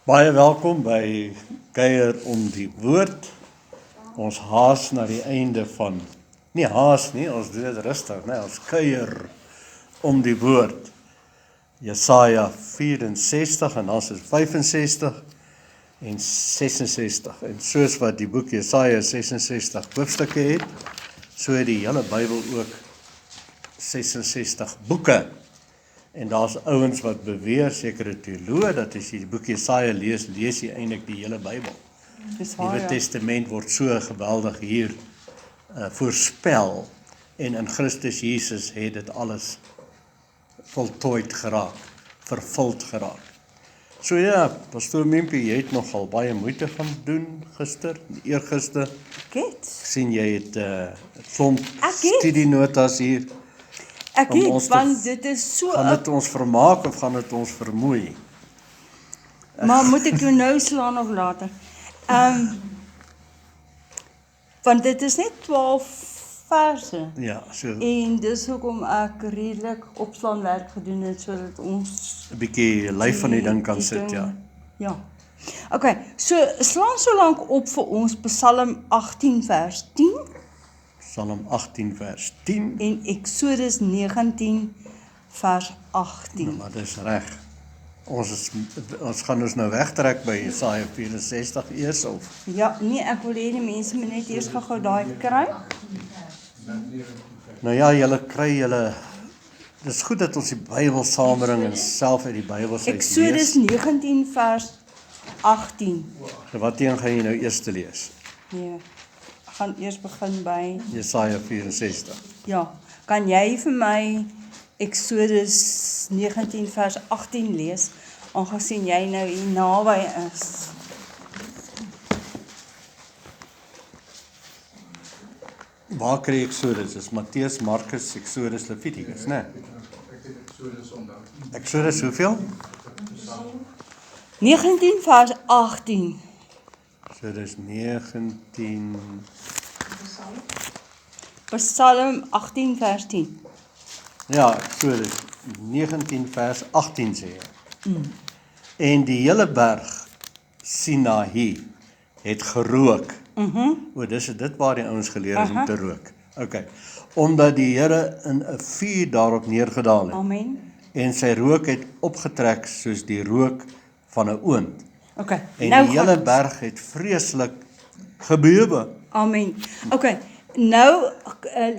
Baie welkom by Kuier om die Woord. Ons haas na die einde van, nie haas nie, ons doen dit rustig, nee, ons kuier om die Woord. Jesaja 64 en dan is 65 en 66. En soos wat die boek Jesaja 66 hoofstukke het, so het die hele Bybel ook 66 boeke. En daar's ouens wat beweer, sekere teoloë, dat as jy die boek Jesaja lees, lees jy eintlik die hele Bybel. Die Nuwe Testament word so geweldig hier voorspel, en in Christus Jesus het dit alles voltooid geraak, vervuld geraak. So ja, Pastoor Mimpie, jy het nogal baie moeite gaan doen gister, eergister. Ek sien jy het 'n klomp studienotas hier. Ek het, want dit is so... Gaan dit ons vermaak of gaan dit ons vermoei? Maar moet ek jou nou slaan of later? Want dit is net 12 verse. Ja, so En dis hoekom ek redelik opslaanwerk gedoen het, sodat ons 'n bietjie lyf van die ding kan sit, ja. Ja. Okay, so slaan so lank op vir ons Psalm 18 vers 10. Psalm 18 vers 10. En Exodus 19 vers 18. Maar dis reg. Ons gaan ons nou wegtrek by Jesaja 64 eers of? Ja, nee, ek wil hê die mense moet net eers gou daai kry. Nou ja, julle kry julle. Dis goed dat ons die Bybel saambring en self uit die Bybel se lees. Exodus 19 vers 18. Wat een gaan jy nou eers te lees? Nee. Gaan eers begin by Jesaja 64. Ja, kan jy vir my Exodus 19 vers 18 lees, aangesien jy nou hier naby is? Waar kry Exodus? Dis Matteus, Markus, Exodus, Levitikus, né? Ek het Exodus onthou. Exodus hoeveel? 19 vers 18. So dis 19. Psalm 18 vers 10. Ja, Exodus 19 vers 18 sê hy. En die hele berg Sinaï het gerook. O, dis dit waar die ouens geleer is om te rook. Okay. Omdat die Here in 'n vuur daarop neergedaal het. Amen. En sy rook het opgetrek soos die rook van 'n oond. Okay. En Nou die hele berg het vreeslik gebewe. Amen. Okay. Nou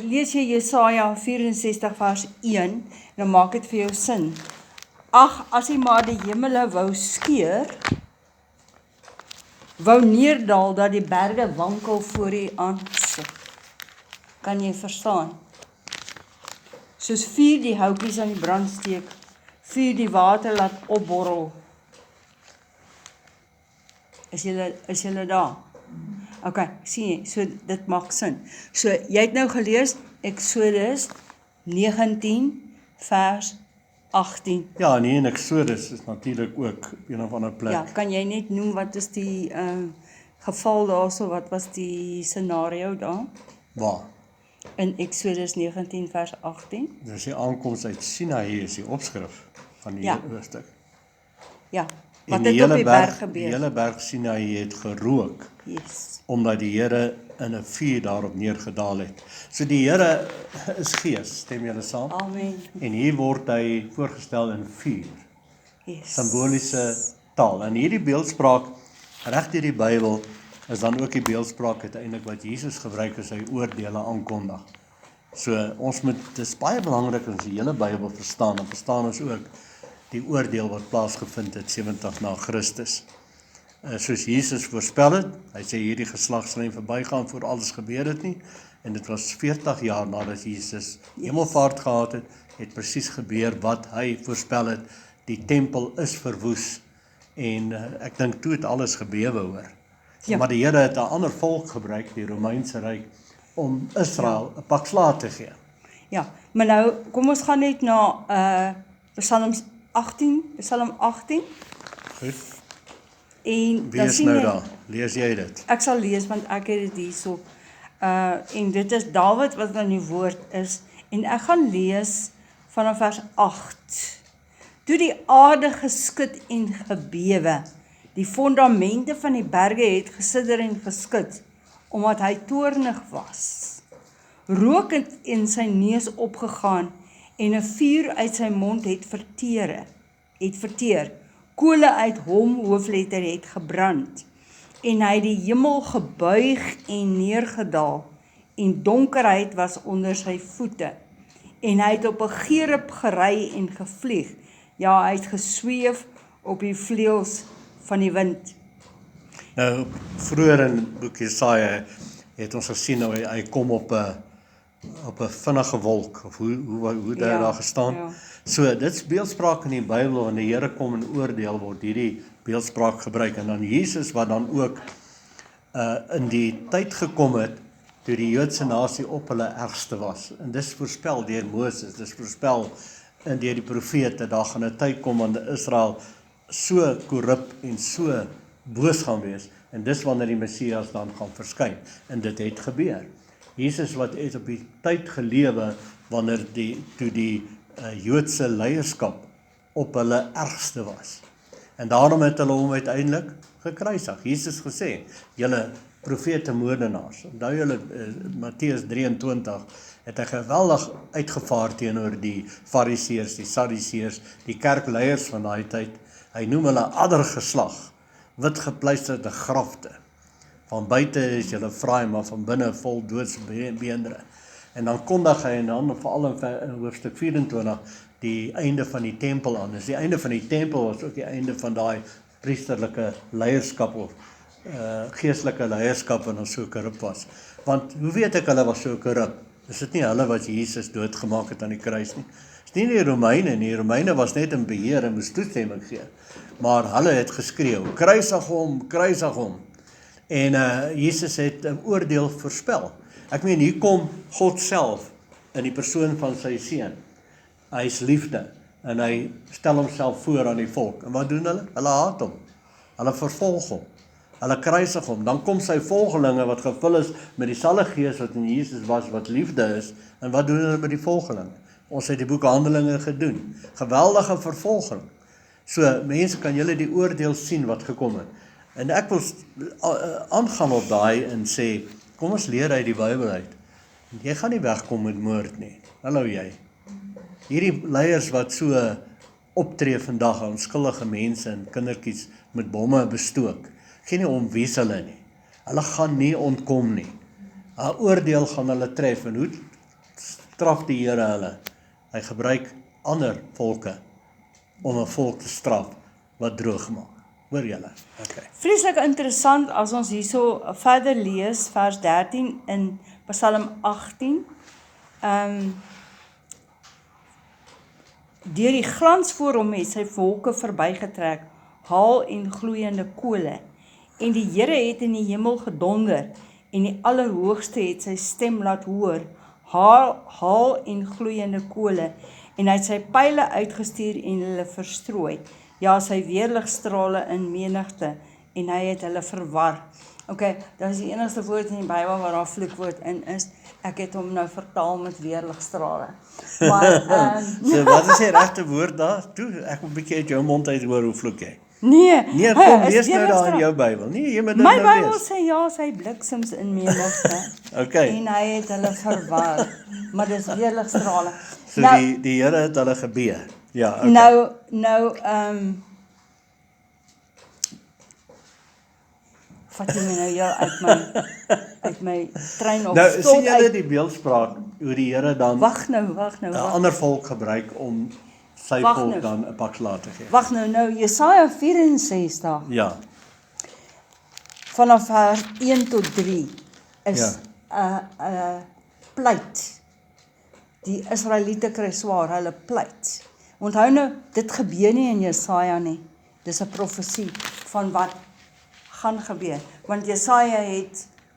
lees jy Jesaja 64 vers 1, dan maak dit vir jou sin. Ag, as hy maar die hemele wou skeur, wou neerdal dat die berge wankel voor die aansig. Kan jy verstaan? Soos vuur die houtjies aan die brand steek, vuur die water laat opborrel. Is julle daar? Okay, sien jy, so dit maak sin. So, jy het nou gelees Exodus 19 vers 18. Ja, nee, en Exodus is natuurlik ook een of ander plek. Ja, kan jy net noem wat is die geval daarso, wat was die scenario daar? Waar? In Exodus 19 vers 18. Dis die aankoms uit Sinaï is die opskrif van die hoofstuk. Ja, En wat die het op hele die berg gebeur? Die hele berg Sinaï het gerook. Yes. Omdat die Here in 'n vuur daarop neergedaal het. So die Here is gees, stem julle saam? Amen. En hier word hy voorgestel in vuur. Yes. Simboliese taal. En hierdie beeldspraak reg deur die Bybel is dan ook die beeldspraak uiteindelik wat Jesus gebruik as hy oordeele aankondig. So ons dis baie belangrik as ons die hele Bybel verstaan, dan verstaan ons ook die oordeel wat plaasgevind het 70 na Christus. Soos Jesus voorspel het, hy sê hierdie geslag sal nie verbygaan voor alles gebeur het nie, en dit was 40 jaar nadat Jesus hemelvaart gehad het, het presies gebeur wat hy voorspel het. Die tempel is verwoes, en ek dink toe het alles gebewe hoor. Ja. Maar die Here het 'n ander volk gebruik, die Romeinse ryk, om Israel 'n pak slaag te gee. Ja, maar nou, kom ons gaan net na Psalm 18. Goed. En Wie dan is sien nou jy, daar? Lees jy dit? ek sal lees, want ek het dit hierso. En dit is Dawid wat in die woord is, en ek gaan lees vanaf vers 8. Toe die aarde geskud en gebewe, Die fondamente van die berge het gesidder en geskud, omdat hy toornig was. Rook het in sy neus opgegaan, en 'n vuur uit sy mond het verteer. Kole uit hom, hoofletter, het gebrand, en hy het die hemel gebuig en neergedaal, en donkerheid was onder sy voete. En hy het op 'n gerub gery en gevlieg. Ja, hy het gesweef op die vleuels van die wind. Nou, vroeër in die boek Jesaja het ons gesien, nou hy kom op 'n vinnige wolk, of hoe Ja, daar gestaan. ja. So, dit is beeldspraak in die Bybel, en die Here kom in oordeel, word hierdie beeldspraak gebruik, en dan Jesus wat dan ook in die tyd gekom het, toe die Joodse nasie op hulle ergste was. En dis voorspel deur Moses, dis voorspel deur die profete, daar gaan 'n tyd kom wanneer Israel so korrup en so boos gaan wees, en dis wanneer die Messias dan gaan verskyn, en dit het gebeur. Jesus wat het op die tyd gelewe, wanneer toe die Joodse leierskap op hulle ergste was. En daarom het hulle hom uiteindelik gekruisig. Jesus gesê, julle profete moordenaars. Onthou julle Matteus 23 het hy geweldig uitgevaar teenoor die Fariseërs, die Sadduseërs, die kerkleiers van daai tyd. Hy noem hulle addergeslag, wit gepleisterde grafte. Van buite is julle fraai, maar van binne vol doodsbeendere. En dan kondig hy, en dan veral in hoofstuk 24, die einde van die tempel aan. Dus die einde van die tempel was ook die einde van daai priesterlike leierskap, of geestelike leierskap, en ons so korrup was. Want, hoe weet ek hulle was so korrup? Is dit nie hulle wat Jesus doodgemaak het aan die kruis nie? Is nie die Romeine nie, die Romeine was net in beheer en moes toestemming gee. Maar hulle het geskreeu, kruisig hom, kruisig hom. En Jesus het 'n oordeel voorspel. Ek meen, hier kom God self in die persoon van sy seun. Hy is liefde, en hy stel homself voor aan die volk. En wat doen hulle? Hulle haat hom. Hulle vervolg hom. Hulle kruisig hom. Dan kom sy volgelinge wat gevul is met dieselfde gees wat in Jesus was, wat liefde is. En wat doen hulle met die volgelinge? Ons het die boek Handelinge gedoen. Geweldige vervolging. So, mense, kan julle die oordeel sien wat gekom het. En ek wil aangaan op daai en sê, kom ons leer uit die Bybel uit. Jy gaan nie wegkom met moord nie. Hallo jy. Hierdie leiers wat so optree vandag, onskuldige mense en kindertjies met bomme bestook, geen nie om wie hulle nie. Hulle gaan nie ontkom nie. 'n Oordeel gaan hulle tref, en hoe straf die Here hulle? Hy gebruik ander volke om 'n volk te straf wat droog maak. Hoor julle? Okay. Vreeslik interessant as ons hierso verder lees, vers 13 in Psalm 18. Deur die glans voor hom het sy wolke verbygetrek, haal en gloeiende kole. En die Here het in die hemel gedonder, en die Allerhoogste het sy stem laat hoor, haal en gloeiende kole, en hy het sy pyle uitgestuur en hulle verstrooi. Ja, sy weerligstrale in menigte, en hy het hulle verwar. Okay, dat is die enigste woord in die Bybel waar daar vloekwoord in is. Ek het hom nou vertaal met weerligstrale. Maar So wat is die regte woord daar? Toe, ek moet 'n bietjie uit jou mond uit hoor hoe vloek jy. nee, Nee, kom, lees nou daar in jou Bybel. Nee, jy moet dit My nou Bybel lees. sê ja, sy bliksems in menigte. Okay. En hy het hulle verwar. Maar dis weerligstrale. So die Here het hulle gebeur. Ja, okay. Nou, vat jy my nou jou uit my trein of Nou, stot sien julle uit. die beeldspraak, hoe die Here dan Wag nou. 'n ander volk gebruik om sy Wag volk nou. dan 'n pak slaag te gee. Wag nou, Jesaja 64, Ja, vanaf vers 1 tot 3, is Ja. pleit. Die Israeliete kry swaar, hulle pleit. Onthou nou, dit gebeur nie in Jesaja nie. Dis 'n profesie van wat gaan gebeur. Want Jesaja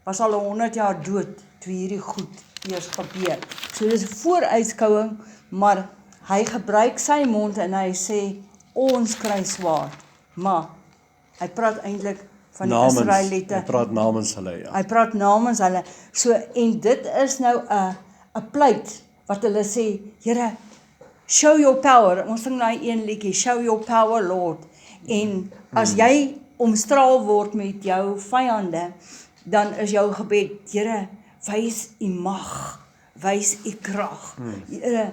was al 100 jaar dood toe hierdie goed eers gebeur. So dis 'n vooruitskouing, maar hy gebruik sy mond en hy sê ons kry swaar. Maar hy praat eintlik van die Israeliete. hy praat namens hulle, ja. Hy praat namens hulle. So, en dit is nou 'n pleit wat hulle sê, Here, show your power. Ons sing daai een liedjie, show your power, Lord. En as jy omstraal word met jou vyande, dan is jou gebed, Here, wys u mag, wys u krag. Here,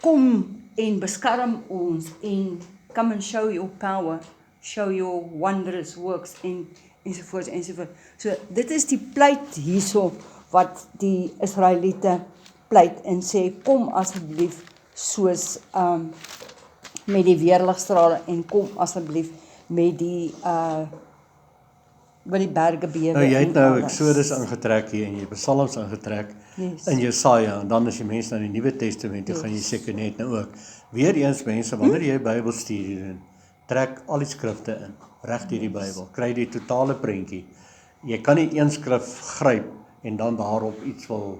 kom en beskerm ons en come and show your power, show your wondrous works ensovoorts ensovoorts. So dit is die pleit hierso wat die Israeliete pleit en sê, kom asseblief soos met die weerligstrale en kom asseblief met die wat die berge bewe. Nou jy het en nou alles. Exodus ingetrek hier en jy het Psalms ingetrek Yes. in Jesaja en dan as jy mense na die Nuwe Testament toe gaan jy seker net nou ook. Weereens mense, wanneer jy Bybelstudie doen, trek al die skrifte in, reg deur die Bybel, kry die totale prentjie. Jy kan nie een skrif gryp en dan daarop iets wil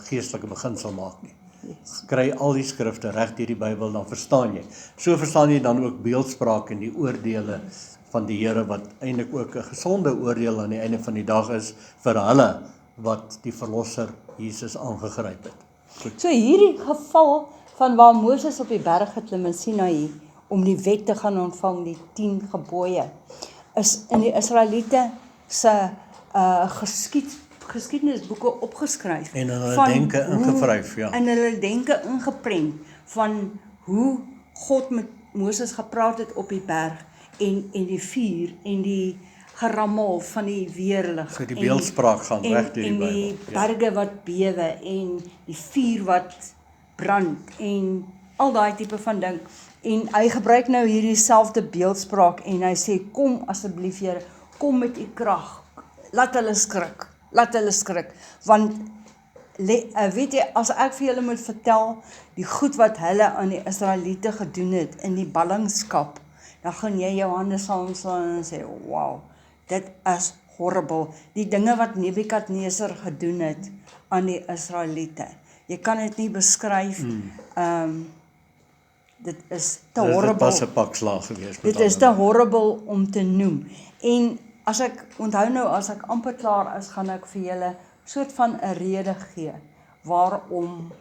geestelike beginsel maak nie. Yes. Kry al die skrifte reg deur die Bybel, dan verstaan jy. So verstaan jy dan ook beeldspraak en die oordeele van die Here wat eintlik ook 'n gesonde oordeel aan die einde van die dag is vir hulle wat die verlosser Jesus aangegryp het. Goed. So hierdie geval van waar Moses op die berg geklim in Sinaï om die wet te gaan ontvang, die 10 gebooie, is in die Israeliete se geskiedenisboeke opgeskryf. En in hulle van denke hoe- ingevryf, ja. In hulle denke ingeprent van hoe God met Moses gepraat het op die berg en die vuur en die gerammel van die weerlig. So die beeldspraak gaan reg deur die En die Bybel. Ja. berge wat bewe en die vuur wat brand en al daai tipe van ding. En hy gebruik nou hierdie selfde beeldspraak en hy sê, kom asseblief Here, kom met u krag, laat hulle skrik, want weet jy, as ek vir julle moet vertel, die goed wat hulle aan die Israeliete gedoen het in die ballingskap, dan gaan jy jou hande saamslaan en sê, wow, dit is horrible. Die dinge wat Nebukadneser gedoen het aan die Israeliete. Jy kan dit nie beskryf. Dit is te Dit horrible. was 'n pak slaag geweest. Dit is te horrible om te noem. En as ek onthou nou, as ek amper klaar is, gaan ek vir julle soort van 'n rede gee waarom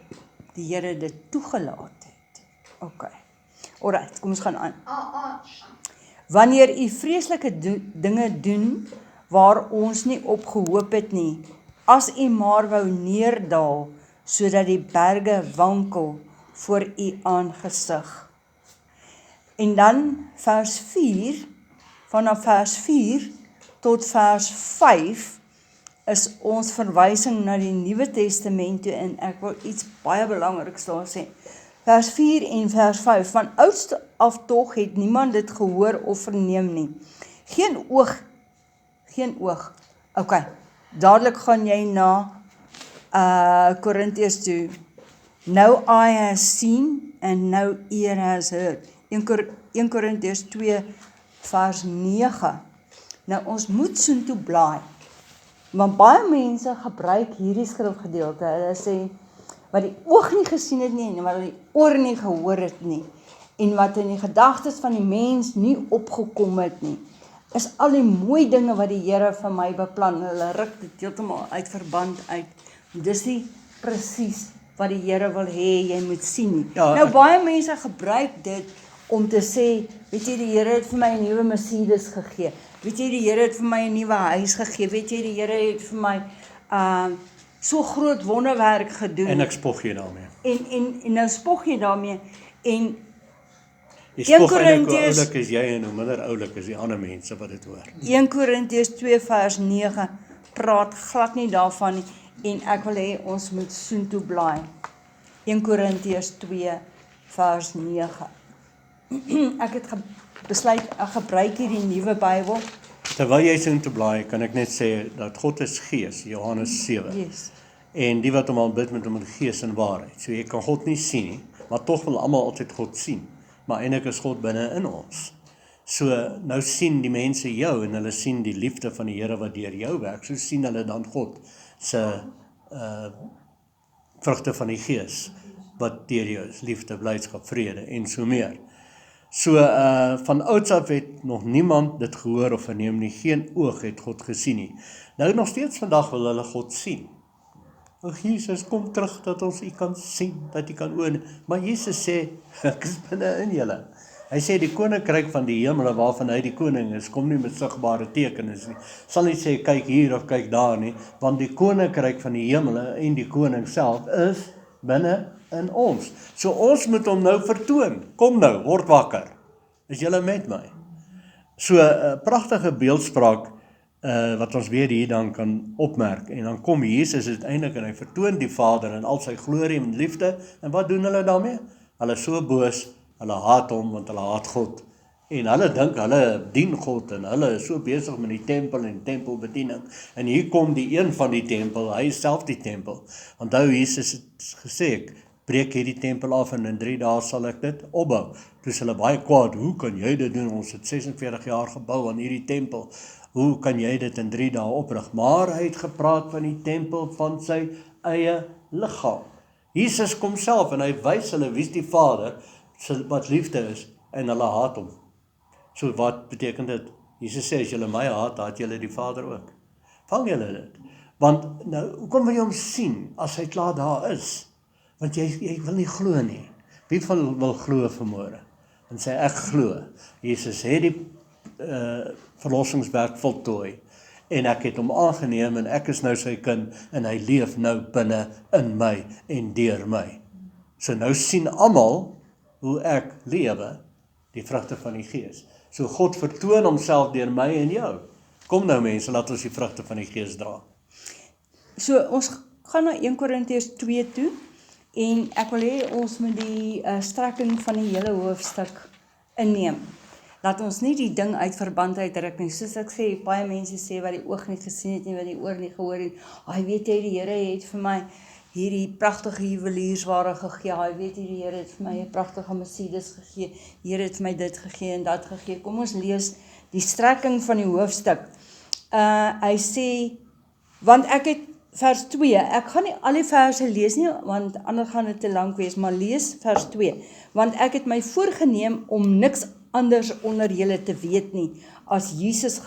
die Here dit toegelaat het. OK. Alright, kom ons gaan aan. Wanneer u vreeslike dinge doen waar ons nie op gehoop het nie, as u maar wou neerdal sodat die berge wankel voor u aangesig. En dan vers 4, vanaf vers 4 tot vers 5 is ons verwysing na die Nuwe Testament toe en ek wil iets baie belangriks daar sê. Vers 4 en vers 5, van oudste af tog het niemand dit gehoor of verneem nie. Geen oog. OK, dadelik gaan jy na Korintiërs toe. Now eye has seen and now ear has heard. 1 Korintiërs 2 vers 9. Nou ons moet soontoe blaai. Want baie mense gebruik hierdie skrifgedeelte. Hulle sê wat die oog nie gesien het nie en wat die oor nie gehoor het nie en wat in die gedagtes van die mens nie opgekom het nie, is al die mooi dinge wat die Here vir my beplan. Hulle ruk dit heeltemal uit verband uit. Dis nie presies wat die Here wil hê jy moet sien nie. Ja, Nou baie mense gebruik dit om te sê, weet jy, die Here het vir my 'n nuwe Mercedes gegee. Weet jy, die Here het vir my 'n nuwe huis gegee. Weet jy, die Here het vir my so groot wonderwerk gedoen. En ek spog jy daarmee. En nou spog jy daarmee en Jy 1 spog eintlik hoe Korintiërs oulik is jy en hoe minder oulik is die ander mense wat dit hoor. 1 Korintiërs 2 vers 9 praat glad nie daarvan nie en ek wil hê ons moet soontoe blaai. 1 Korintiërs 2 vers 9. Ek het besluit ek gebruik hier die nuwe Bybel. Terwyl jy soontoe blaai, kan ek net sê dat God is gees, Johannes 7. Yes. En die wat hom aanbid met hom in gees en waarheid. So jy kan God nie sien nie, maar tog wil almal altyd God sien. Maar eintlik is God binne in ons. So nou sien die mense jou en hulle sien die liefde van die Here wat deur jou werk. So sien hulle dan God se vrugte van die gees wat deur jou is, liefde, blydskap, vrede en so meer. So van ouds af het nog niemand dit gehoor of verneem nie, geen oog het God gesien nie. Nou nog steeds vandag wil hulle God sien. O Jesus, kom terug dat ons U kan sien, dat U kan oor. Maar Jesus sê, ek is binne in julle. Hy sê die koninkryk van die hemele waarvan hy die koning is, kom nie met sigbare tekens nie. Sal nie sê kyk hier of kyk daar nie, want die koninkryk van die hemele en die koning self is binne in ons. So ons moet hom nou vertoon. Kom nou, word wakker. Is julle met my? So 'n pragtige beeldspraak wat ons weer hier dan kan opmerk. En dan kom Jesus uiteindelik en hy vertoon die Vader in al sy glorie en liefde. En wat doen hulle daarmee? Hulle is so boos, hulle haat hom want hulle haat God. En hulle dink hulle dien God en hulle is so besig met die tempel en tempelbediening. En hier kom die een van die tempel, hy is self die tempel. Onthou Jesus het gesê, ek breek hierdie tempel af en in 3 dae sal ek dit opbou. Toe is hulle baie kwaad, hoe kan jy dit doen? Ons het 46 jaar gebou aan hierdie tempel. Hoe kan jy dit in 3 dae oprig? Maar hy het gepraat van die tempel van sy eie liggaam. Jesus kom self en hy wys hulle wie's die Vader, wat liefde is, en hulle haat hom. So wat beteken dit? Jesus sê, as julle my haat, haat julle die Vader ook. Vang julle dit? Want nou, hoekom wil jy hom sien as hy klaar daar is? Want jy wil nie glo nie. Wie wil glo vanmôre? En sê ek glo. Jesus het die verlossingswerk voltooi. En ek het hom aangeneem en ek is nou sy kind en hy leef nou binne in my en deur my. So nou sien almal hoe ek lewe, die vrugte van die Gees. So God vertoon homself deur my en jou. Kom nou mense, laat ons die vrugte van die Gees dra. So ons gaan na 1 Korintiërs 2 toe en ek wil hê ons moet die strekking van die hele hoofstuk inneem. Laat ons nie die ding uit verband uitruk nie. Soos ek sê, baie mense sê wat die oog nie gesien het nie, wat die oor nie gehoor het. Hy weet jy, die Here het vir my hierdie pragtige juweliersware gegee. Hy weet jy, die Here het vir my 'n pragtige Mercedes gegee. Die Here het vir my dit gegee en dat gegee. Kom ons lees die strekking van die hoofstuk. Hy sê, want ek het vers 2, ek gaan nie al die verse lees nie, want anders gaan dit te lank wees, maar lees vers 2. Want ek het my voorgenem om niks anders onder julle te weet nie, as Jesus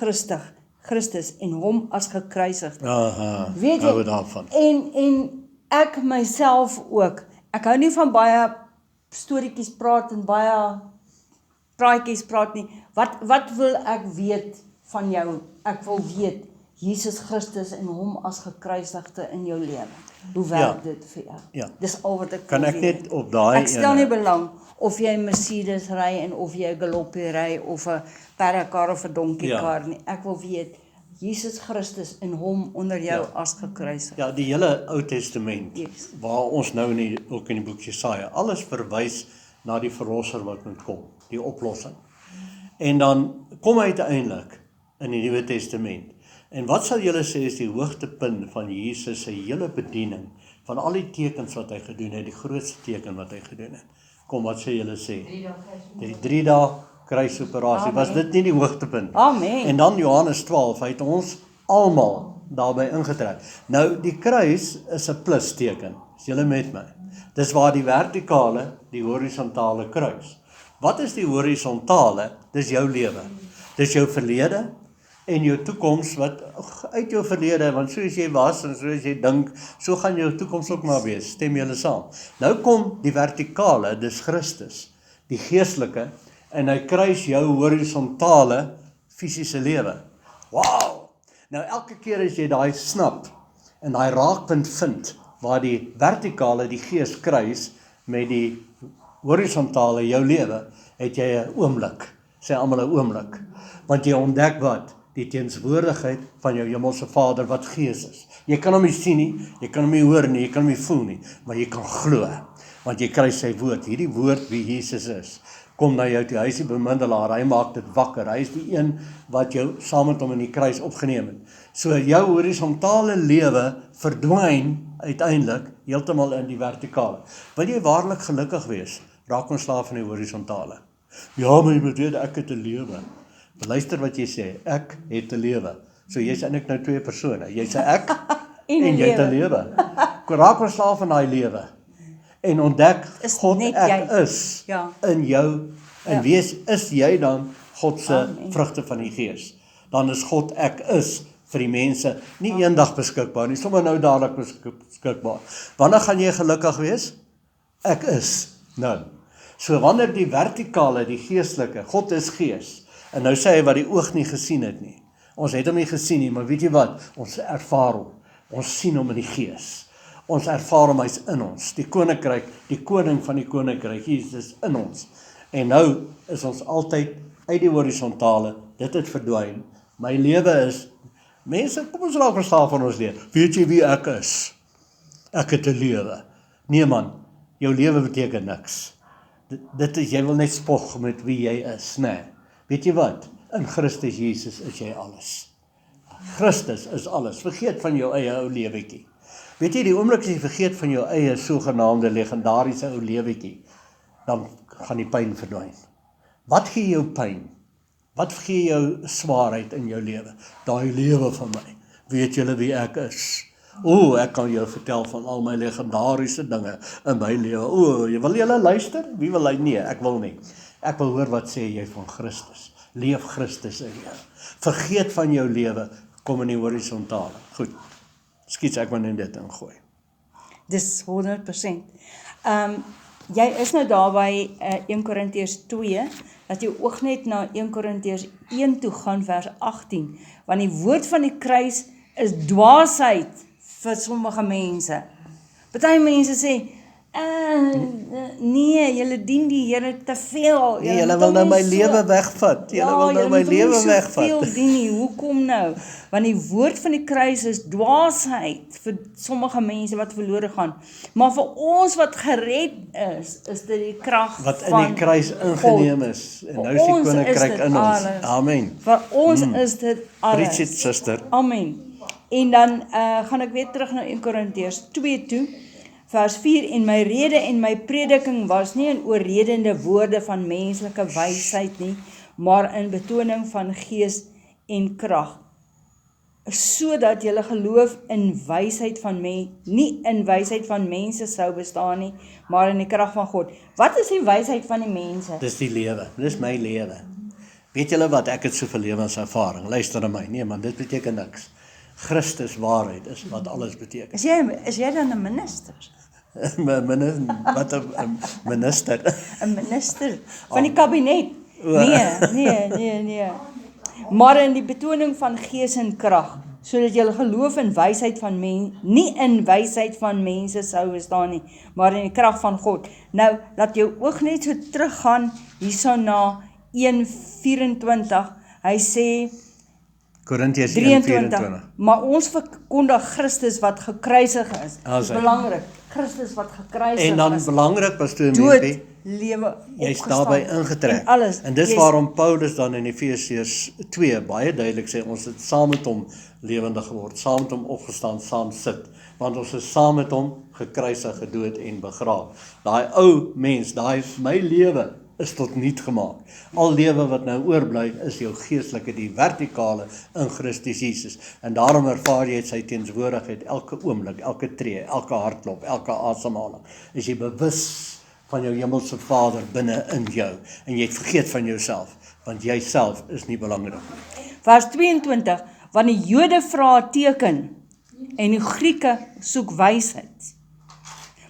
Christus en hom as gekruisigd. Weet jy, daarvan. En ek myself ook, ek hou nie van baie storieetjies praat en baie praatjies praat nie, wat wil ek weet van jou? Ek wil weet, Jesus Christus en hom as gekruisigde in jou lewe. Hoe werk dit vir jou? Ja. Dis al wat ek Kan wil ek weet. net op daai Ek stel nie belang of jy 'n Mercedes ry en of jy 'n galoppie ry of 'n perdekar of 'n donkiekar nie. Ek wil weet Jesus Christus en hom onder jou as gekruisig. Ja, die hele Ou Testament, Yes. waar ons nou ook in die boek Jesaja, alles verwys na die verlosser wat moet kom, die oplossing. En dan kom hy uiteindelik in die Nuwe Testament. En wat sal julle sê is die hoogtepunt van Jesus se hele bediening, van al die tekens wat hy gedoen het, die grootste teken wat hy gedoen het? Kom, wat sê julle sê? Die 3 dae kruisoperasie, was dit nie die hoogtepunt? Amen. En dan Johannes 12, hy het ons almal daarbey ingetrek. Nou, die kruis is 'n plus teken, is julle met my? Dis waar die vertikale, die horisontale kruis. Wat is die horisontale? Dis jou lewe. Dis jou verlede en jou toekoms wat uit jou verlede, want soos jy was en soos jy dink, so gaan jou toekoms ook maar wees. Stem julle saam? Nou kom die vertikale, dis Christus, die geestelike, en hy kruis jou horisontale fisiese lewe. Wow! Nou elke keer as jy daai snap en daai raakpunt vind waar die vertikale, die gees kruis met die horisontale jou lewe, het jy 'n oomblik, sê almal 'n oomblik, want jy ontdek wat? Die teenswoordigheid van jou hemelse Vader wat gees is. Jy kan hom nie sien nie, jy kan hom nie hoor nie, jy kan hom nie voel nie, maar jy kan glo, want jy kry sy woord, hierdie woord wie Jesus is, kom na jou toe, hy is die bemiddelaar, hy maak dit wakker, hy is die een wat jou saam met hom in die kruis opgeneem het. So jou horisontale lewe verdwyn uiteindelik heeltemal in die vertikale. Wil jy waarlik gelukkig wees? Raak ontslaaf van die horisontale. Ja, maar jy moet weet, ek het 'n lewe. Luister wat jy sê, ek het 'n lewe. So jy's eintlik nou 2 persone. Jy sê ek en jy het 'n lewe. Raak ontslaaf van daai lewe. En ontdek God ek is in jou. En wie is jy dan? God se vrugte van die Gees. Dan is God ek is vir die mense nie eendag beskikbaar nie, sommer nou dadelik beskikbaar. Wanneer gaan jy gelukkig wees? Ek is nou. So wanneer die vertikale, die geestelike, God is gees, en nou sê hy wat die oog nie gesien het nie. Ons het hom nie gesien nie, maar weet jy wat? Ons ervaar hom. Ons sien hom in die gees. Ons ervaar hom, hy's in ons. Die koninkryk, die koning van die koninkryk, Jesus is in ons. En nou is ons altyd uit die horisontale, dit het verdwyn. My lewe is, mense, kom ons raak verstaan van ons lewe. Weet jy wie ek is? Ek het 'n lewe. Nee man, jou lewe beteken niks. Dit is, jy wil net spog met wie jy is, nee. Weet jy wat? In Christus Jesus is jy alles. Christus is alles. Vergeet van jou eie ou lewetjie. Weet jy, die oomblik as jy vergeet van jou eie sogenaamde legendariese ou lewetjie, dan gaan die pyn verdwyn. Wat gee jou pyn? Wat gee jou swaarheid in jou lewe? Daai lewe van my. Weet julle wie ek is? Ek kan jou vertel van al my legendariese dinge in my lewe. Wil julle luister? Wie wil hy? Nee, ek wil nie. Ek wil hoor wat sê jy van Christus. Leef Christus in jou. Vergeet van jou lewe, kom in die horisontale. Goed, skiets ek maar net dit ingooi. Dis 100%. Jy is nou daar by 1 Korintiërs 2, dat jy oog net na 1 Korintiërs 1 toe gaan, vers 18, want die woord van die kruis is dwaasheid vir sommige mense. Party mense sê, nee, julle dien die Here te veel. Nee, julle wil nou my lewe wegvat. Julle wil nou my lewe wegvat. Veel dien nie. Hoekom nou? Want die woord van die kruis is dwaasheid vir sommige mense wat verlore gaan. Maar vir ons wat gered is dit die krag wat in die kruis ingeneem is. En nou is die koninkryk in ons. Amen. Vir ons is dit alles. Preach it, sister. Amen. En dan gaan ek weer terug na 1 Korintiërs 2 toe. Vers 4, en my rede en my prediking was nie in oorredende woorde van menslike wysheid nie, maar in betoning van gees en krag, sodat julle geloof in wysheid van nie in wysheid van mense sou bestaan nie, maar in die krag van God. Wat is die wysheid van die mense? Dis die lewe, dis my lewe. Weet julle wat, ek het soveel lewenservaring, luister na my, nee man, dit beteken niks. Christus waarheid is wat alles beteken. Is jy dan 'n minister? Wat 'n minister? 'n minister van die kabinet? Nee. Maar in die betoning van gees en krag, sodat julle geloof in wysheid van nie in wysheid van mense sou bestaan nie, maar in die krag van God. Nou, laat jou oog net so teruggaan hierso na 1:24. Hy sê Korintiërs 1:24. Maar ons verkondig Christus wat gekruisig is. Dis belangrik. Christus wat gekruisig is. En dan belangrik, pastoor dood, Miepie, lewe, jy's opgestaan, daarbey ingetrek. En alles. En dis waarom Paulus dan in Efesiërs 2 baie duidelik sê, ons het saam met hom lewendig geword, saam met hom opgestaan, saam sit. Want ons is saam met hom gekruisig, gedood en begraaf. Daai ou mens, my lewe is tot niet gemaak. Al lewe wat nou oorbly is jou geestelike, die vertikale in Christus Jesus. En daarom ervaar jy sy teenswoordigheid elke oomblik, elke tree, elke hartklop, elke asemhaling. Is jy bewus van jou hemelse Vader binne in jou en jy het vergeet van jouself, want jy self is nie belangrik nie. Vers 22, want die Jode vra 'n teken en die Grieke soek wysheid.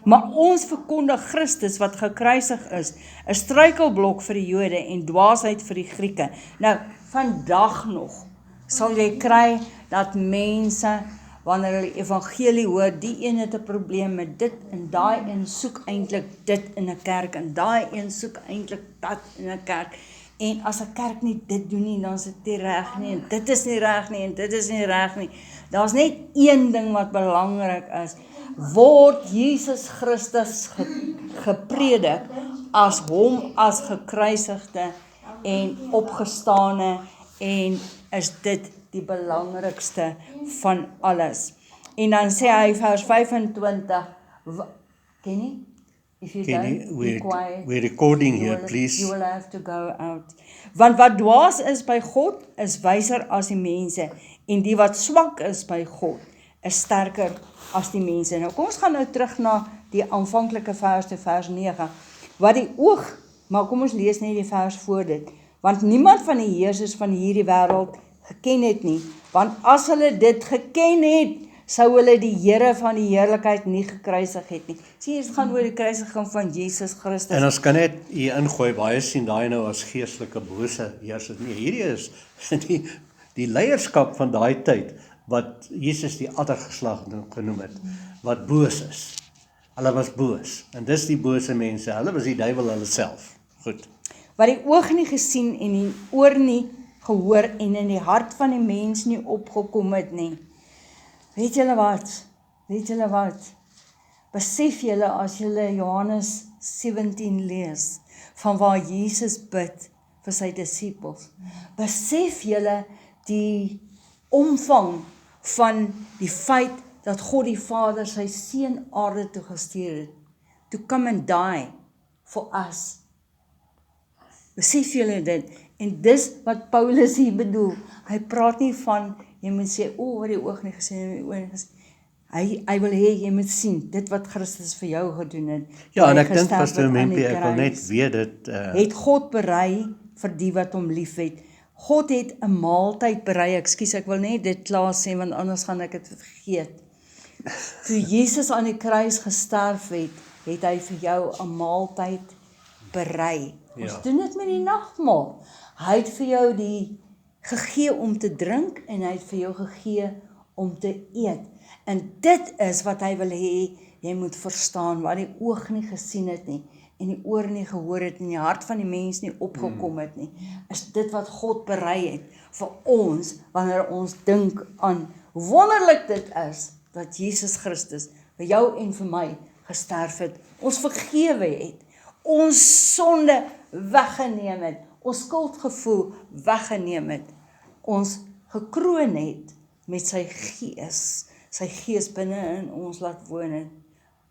Maar ons verkondig Christus wat gekruisig is, 'n struikelblok vir die Jode en dwaasheid vir die Grieke. Nou, vandag nog sal jy kry dat mense, wanneer hulle evangelie hoor, die een het 'n probleem met dit en daai een soek eintlik dit in 'n kerk en daai een soek eintlik dat in 'n kerk. En as 'n kerk nie dit doen nie, dan is dit nie reg nie en dit is nie reg nie en dit is nie reg nie. Daar's net een ding wat belangrik is. Word Jesus Christus gepredik as hom as gekruisigde en opgestane, en is dit die belangrikste van alles. En dan sê hy vers 25, Kenny, if you don't be quiet, we're recording here, please. You will have to go out. Want wat dwaas is by God is wyser as die mense, en die wat swak is by God is sterker as die mense. Nou kom ons gaan nou terug na die aanvanklike vers te vers 9. Wat die oog, maar kom ons lees net die vers voor dit. Want niemand van die heersers van hierdie wêreld geken het nie, want as hulle dit geken het, sou hulle die Here van die heerlikheid nie gekruisig het nie. Sien, dit gaan oor die kruisiging van Jesus Christus. En ons kan net hier ingooi, baie sien daai nou as geestelike bose heersers. Nee, hierdie is die leierskap van daai tyd, wat Jesus die addergeslag genoem het, wat boos is. Hulle was boos, en dis die bose mense, hulle was die duiwel hulle self. Goed. Wat die oog nie gesien en die oor nie gehoor en in die hart van die mens nie opgekom het nie. Weet julle wat? Weet julle wat? Besef julle as julle Johannes 17 lees, van waar Jesus bid vir sy disippels. Besef julle die omvang van die feit dat God die Vader sy seun aarde toe gestuur het, to come and die for us. Besef julle dit? En dis wat Paulus hier bedoel. Hy praat nie van, jy moet sê, wat die oog nie gesien en die oor nie gesien. Hy wil hê, jy moet sien, dit wat Christus vir jou gedoen het. Ja, en ek dink, Pastor Mempie, ek wil net weet dit, het God berei vir die wat hom lief het. God het 'n maaltyd berei, ek wil net dit klaar sê, want anders gaan ek dit vergeet. Toe Jesus aan die kruis gesterf het, het hy vir jou 'n maaltyd berei. Ons doen dit met die nagmaal. Hy het vir jou die gegee om te drink en hy het vir jou gegee om te eet. En dit is wat hy wil hê, jy moet verstaan, wat die oog nie gesien het nie, en die oor nie gehoor het, en die hart van die mens nie opgekom het nie, is dit wat God berei het vir ons, wanneer ons dink aan hoe wonderlik dit is, dat Jesus Christus vir jou en vir my gesterf het, ons vergewe het, ons sonde weggeneem het, ons skuldgevoel weggeneem het, ons gekroon het met sy gees binne in ons laat woon het.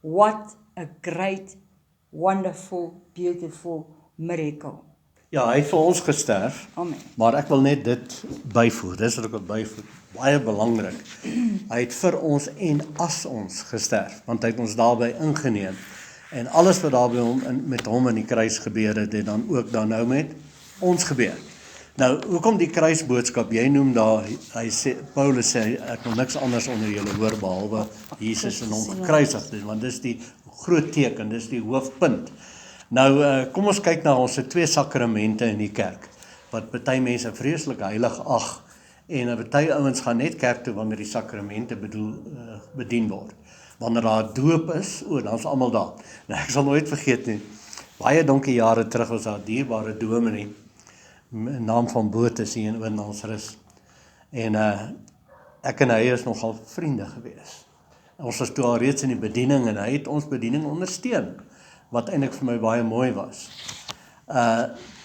What a great, wonderful, beautiful miracle. ja, hy het vir ons gesterf, Amen. maar ek wil net dit byvoeg, dis wat ek wil byvoeg, baie belangrik, hy het vir ons en as ons gesterf, want hy het ons daarbey ingeneem, en alles wat daarbey met hom in die kruis gebeur het, het dan ook dan nou met ons gebeur. Nou, hoekom die kruisboodskap, jy noem daar, Paulus sê, ek wil niks anders onder julle hoor, behalwe Jesus en hom gekruisig het, want dis die groot teken, dis die hoofpunt. Nou, kom ons kyk na ons 2 sakramente in die kerk, wat baie mense vreeslik heilig ag, en baie ouens gaan net kerk toe, wanneer die sakramente bedien word. Wanneer daar doop is, dan is almal daar. Nou, ek sal nooit vergeet nie, baie donkie jare terug was daar dierbare dominee, naam van Botes hier in Oornalsrus. En ek en hy is nogal vriende gewees. Ons was toe al reeds in die bediening en hy het ons bediening ondersteun, wat eintlik vir my baie mooi was.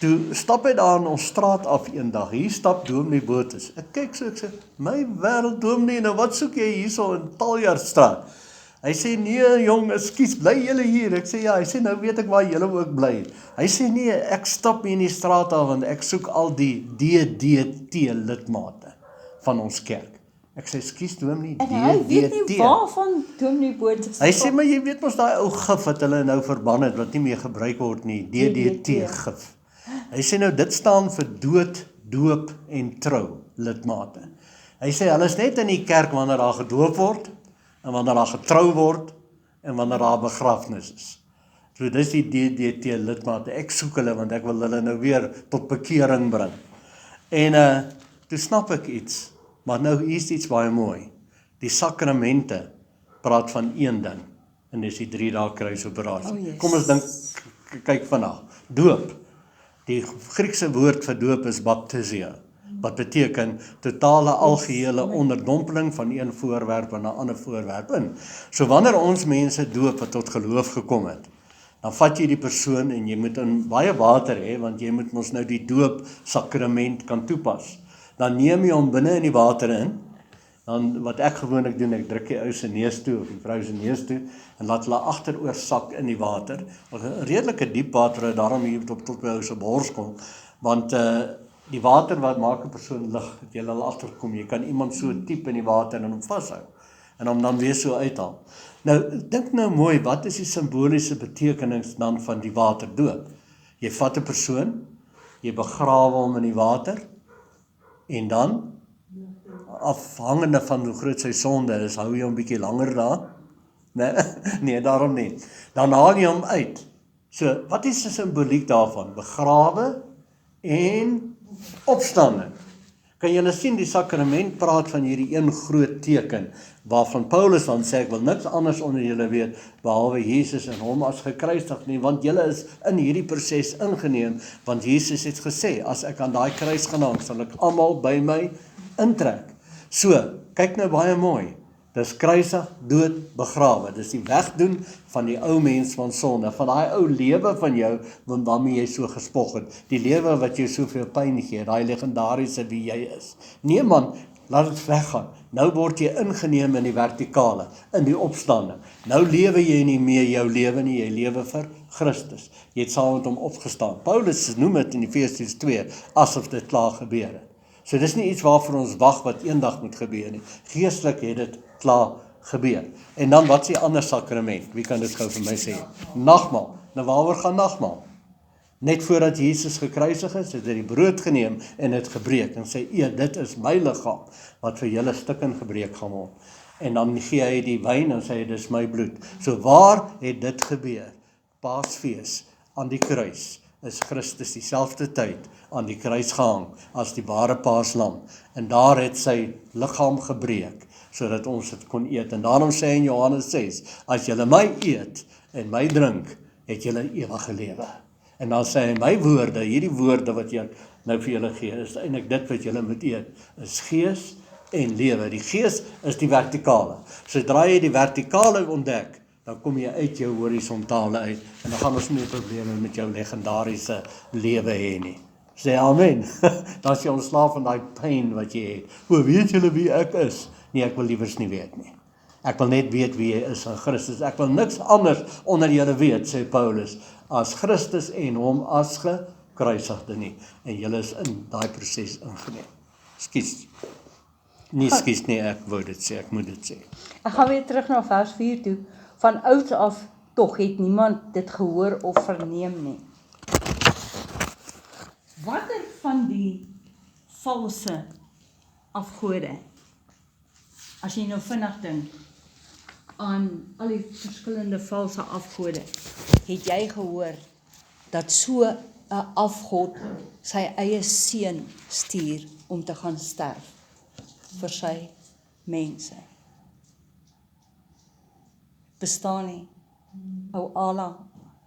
Toe stap hy daar in ons straat af eendag, hier stap dominee Botes. Ek kyk so, ek sê, my wêreld dominee, nou wat soek jy hierso in Taljaardstraat? Hy sê, nee jong, ekskuus, bly julle hier? Ek sê, ja, hy sê, nou weet ek waar julle ook bly. Hy sê, nee, ek stap hier in die straat af, want ek soek al die DDT lidmate van ons kerk. Ek sê, ekskuus dominee, En hy weet nie waarvan dominee Botes Hy sê, maar jy weet mos daai ou gif wat hulle nou verban het, wat nie meer gebruik word nie, DDT gif. Hy sê nou, dit staan vir dood, doop en trou lidmate. Hy sê, hulle is net in die kerk wanneer daar gedoop word, en wanneer daar getrou word, en wanneer daar begrafnis is. So dis die DDT lidmate, ek soek hulle, want ek wil hulle nou weer tot bekering bring. En toe snap ek iets, maar nou hier is iets baie mooi. Die sakramente praat van een ding, en dis die 3 dae kruisoperasie. Oh, yes. Kom ons dink, kyk vandag, doop. Die Griekse woord vir doop is baptisia, wat beteken totale algehele onderdompeling van een voorwerp in 'n ander voorwerp in. So wanneer ons mense doop wat tot geloof gekom het, dan vat jy die persoon en jy moet in baie water hê, want jy moet ons nou die doop sakrament kan toepas. Dan neem jy hom binne in die water in, dan wat ek gewoonlik doen, ek druk die ou se neus toe of die vrou se neus toe en laat hulle agteroor sak in die water. Redelike diep water, daarom hier tot by ou se bors kom, want die water wat maak 'n persoon lig, het jy al agterkom, jy kan iemand so diep in die water en hom vashou en hom dan weer so uithaal. Nou, dink nou mooi, wat is die simboliese betekenis dan van die waterdoop? Jy vat 'n persoon, jy begrawe hom in die water en dan afhangende van hoe groot sy sonde is, hou jy hom bietjie langer daar? Nee, daarom nie. Dan haal jy hom uit. So, wat is die simboliek daarvan? Begrawe en opstanding. Kan julle sien, die sakrament praat van hierdie een groot teken, waarvan Paulus dan sê, ek wil niks anders onder julle weet, behalwe Jesus en hom as gekruisig nie, want julle is in hierdie proses ingeneem, want Jesus het gesê, as ek aan daai kruis gaan hang, sal ek almal by my intrek. So, kyk nou baie mooi, dis kruisig, dood, begrawe, dis die wegdoen van die ou mens van sonde, van daai ou lewe van jou, waarmee jy so gespog het, die lewe wat jou soveel pyn gee, daai legendariese wie jy is. Nee man, laat dit weggaan. Nou word jy ingeneem in die vertikale, in die opstanding. Nou lewe jy nie meer jou lewe nie, jy lewe vir Christus. Jy het saam met hom opgestaan. Paulus noem dit in Efesiërs 2, asof dit klaar gebeur het. So dis nie iets waarvoor ons wag wat eendag moet gebeur nie. Geestelik het dit klaar gebeur. En dan wat is die ander sakrament? Wie kan dit gou vir my sê? Nagmaal. Nou waaroor gaan nagmaal? Net voordat Jesus gekruisig is, het hy die brood geneem en het gebreek en sê, eet, dit is my liggaam, wat vir julle stuk en gebreek gaan word. En dan gee hy die wyn en sê, dit is my bloed. So waar het dit gebeur? Paasfees aan die kruis is Christus dieselfde tyd aan die kruis gehang as die ware paaslam. En daar het sy liggaam gebreek, sodat ons dit kon eet. En daarom sê in Johannes 6, as julle my eet en my drink, het julle ewige lewe. En dan sê hy, my woorde, hierdie woorde wat jy nou vir julle gee, is eintlik dit wat julle moet eet, is gees en lewe. Die gees is die vertikale. Sodra jy die vertikale ontdek, dan kom jy uit jou horisontale uit, en dan gaan ons nie probleme met jou legendariese lewe hê nie. Sê amen. Dan is jy ontslaaf van daai pyn wat jy het. O, weet julle wie ek is? Nee, ek wil liewers nie weet nie. Ek wil net weet wie jy is in Christus. Ek wil niks anders onder julle weet, sê Paulus, as Christus en hom as gekruisigde nie. En julle is in daai proses ingeneem. Skus. Nie skus nie, ek wou dit sê, ek moet dit sê. Ek gaan weer terug na vers 4 toe. Van ouds af tog het niemand dit gehoor of verneem nie. Watter van die valse afgode, as jy nou vinnig dink aan al die verskillende valse afgode, het jy gehoor dat so 'n afgod sy eie seun stuur om te gaan sterf vir sy mense? Bestaan nie. Ou Allah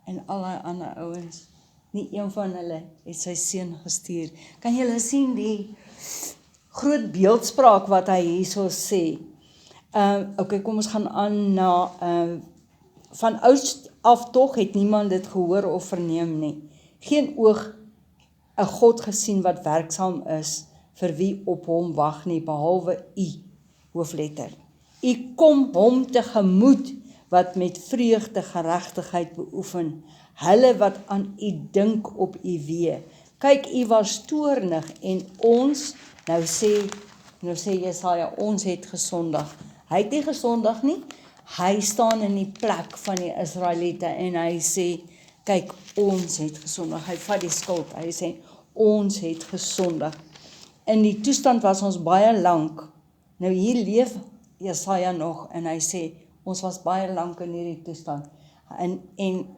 en al die ander ouens, nie een van hulle het sy seun gestuur. Kan julle sien die groot beeldspraak wat hy hierso sê? Okay, kom ons gaan aan na van ouds af tog het niemand dit gehoor of verneem nie. Geen oog 'n God gesien wat werksaam is vir wie op hom wag nie, behalwe u, hoofletter. U kom hom tegemoet wat met vreugde geregtigheid beoefen, hulle wat aan u dink op u wee. Kyk, u was toornig en ons, nou sê Jesaja, ons het gesondig. Hy het nie gesondig nie, hy staan in die plek van die Israeliete en hy sê, kyk, ons het gesondig. Hy vat die skuld, hy sê, ons het gesondig. In die toestand was ons baie lank. Nou hier leef Jesaja nog en hy sê, ons was baie lank in hierdie toestand. En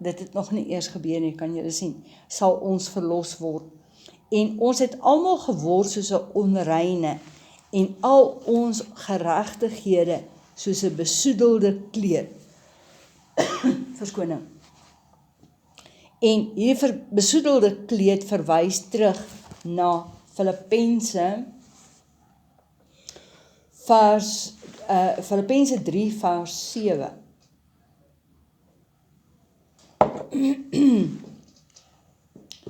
dit het nog nie eers gebeur nie, kan julle sien, sal ons verlos word. En ons het almal geword soos 'n onreine, en al ons geregtighede soos 'n besoedelde kleed. Verskoning. En hierdie besoedelde kleed verwys terug na Filippense Filippense 3 vers 7.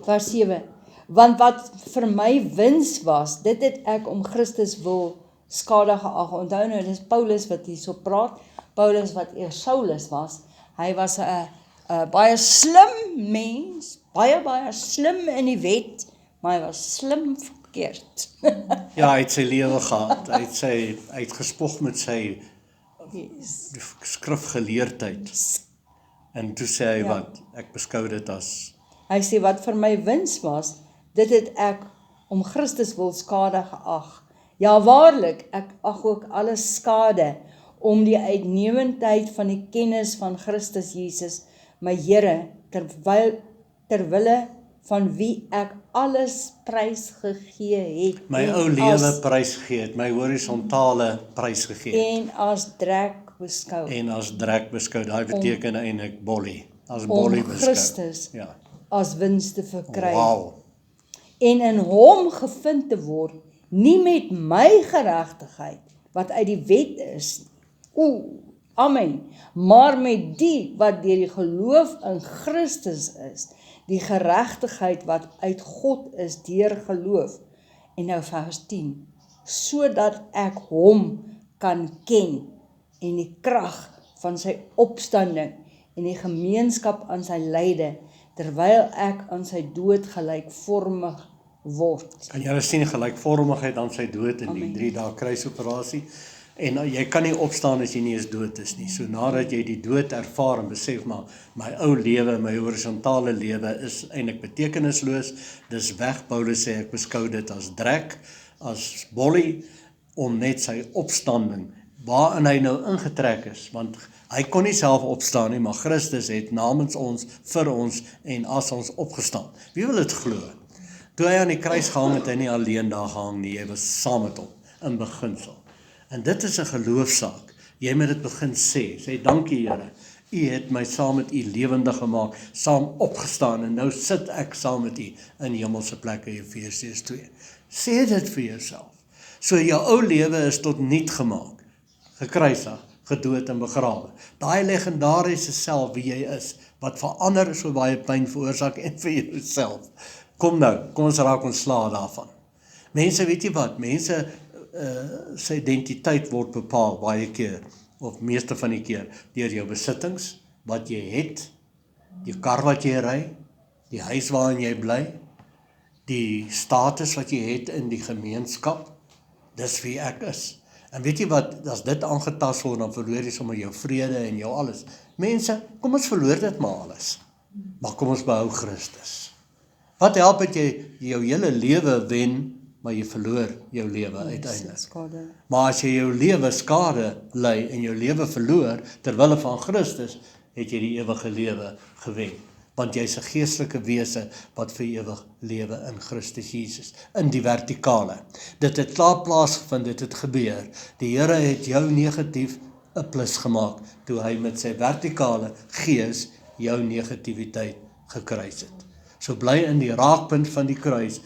Vers 7. Want wat vir my wins was, dit het ek om Christus wil skade geag. Onthou nou, dis Paulus wat hierso praat. Paulus wat eers Saulus was. Hy was 'n baie slim mens, baie slim in die wet, maar hy was slim verkeerd. Ja, hy het sy lewe gehad. Hy het gespog met sy skrifgeleerdheid. En toe sê hy wat, ek beskou dit as... Hy sê, wat vir my wins was, dit het ek om Christus wil skade geag. Ja, waarlik, ek ag ook alles skade, om die uitnemendheid van die kennis van Christus Jesus, my Here, terwille van wie ek alles prys gegee het, My ou lewe prys gegee het, my horisontale prys gegee het. en as drek beskou, En as drek beskou, daai beteken eintlik bolly, as om bolly beskou. Christus Ja. as wins te verkry, Wow. en in hom gevind te word, nie met my geregtigheid, wat uit die wet is, amen, maar met die wat deur die geloof in Christus is, die geregtigheid wat uit God is deur geloof. En nou vers 10, sodat ek hom kan ken, en die krag van sy opstanding, en die gemeenskap aan sy lyde, terwyl ek aan sy dood gelykvormig word. Kan jy sien gelykvormigheid aan sy dood in die 3 dae kruisoperasie? En jy kan nie opstaan as jy nie eens dood is nie. So nadat jy die dood ervaar en besef, maar my ou lewe, my horisontale lewe is eintlik betekenisloos, dis weg. Paulus sê ek beskou dit as drek, as bolly, om net sy opstanding, waarin hy nou ingetrek is, want hy kon nie self opstaan nie, maar Christus het namens ons, vir ons en as ons opgestaan. Wie wil dit glo? Toe hy aan die kruis gehang het, hy nie alleen daar gehang nie, hy was saam met hom, in beginsel. En dit is 'n geloofsaak. Jy moet dit begin sê dankie Here, U het my saam met U lewendig gemaak, saam opgestaan, en nou sit ek saam met U in hemelse plekke, Efesiërs 2. Sê dit vir jouself. So jou ou lewe is tot niet gemaak, gekruisig, gedood en begrawe. Daai legendariese self wie jy is, wat verander so baie pyn veroorsaak en vir jouself. Kom ons raak ontslae daarvan. Mense, weet jy wat, mense sy identiteit word bepaal baie keer, of meeste van die keer, deur jou besittings, wat jy het, die kar wat jy ry, die huis waarin jy bly, die status wat jy het in die gemeenskap, dis wie ek is. En weet jy wat, as dit aangetast word, dan verloor jy sommer jou vrede en jou alles. Mense, kom ons verloor dit maar alles, maar kom ons behou Christus. Wat help het jy jou hele lewe wen, maar jy verloor jou lewe uiteindelik. Maar as jy jou lewe skade ly en jou lewe verloor, terwille van Christus, het jy die ewige lewe gewen. Want jy's 'n geestelike wese wat vir ewig lewe in Christus Jesus, in die vertikale. Dit het klaar plaasgevind, dit het gebeur. Die Here het jou negatief 'n plus gemaak, toe hy met sy vertikale gees jou negativiteit gekruis het. So bly in die raakpunt van die kruis,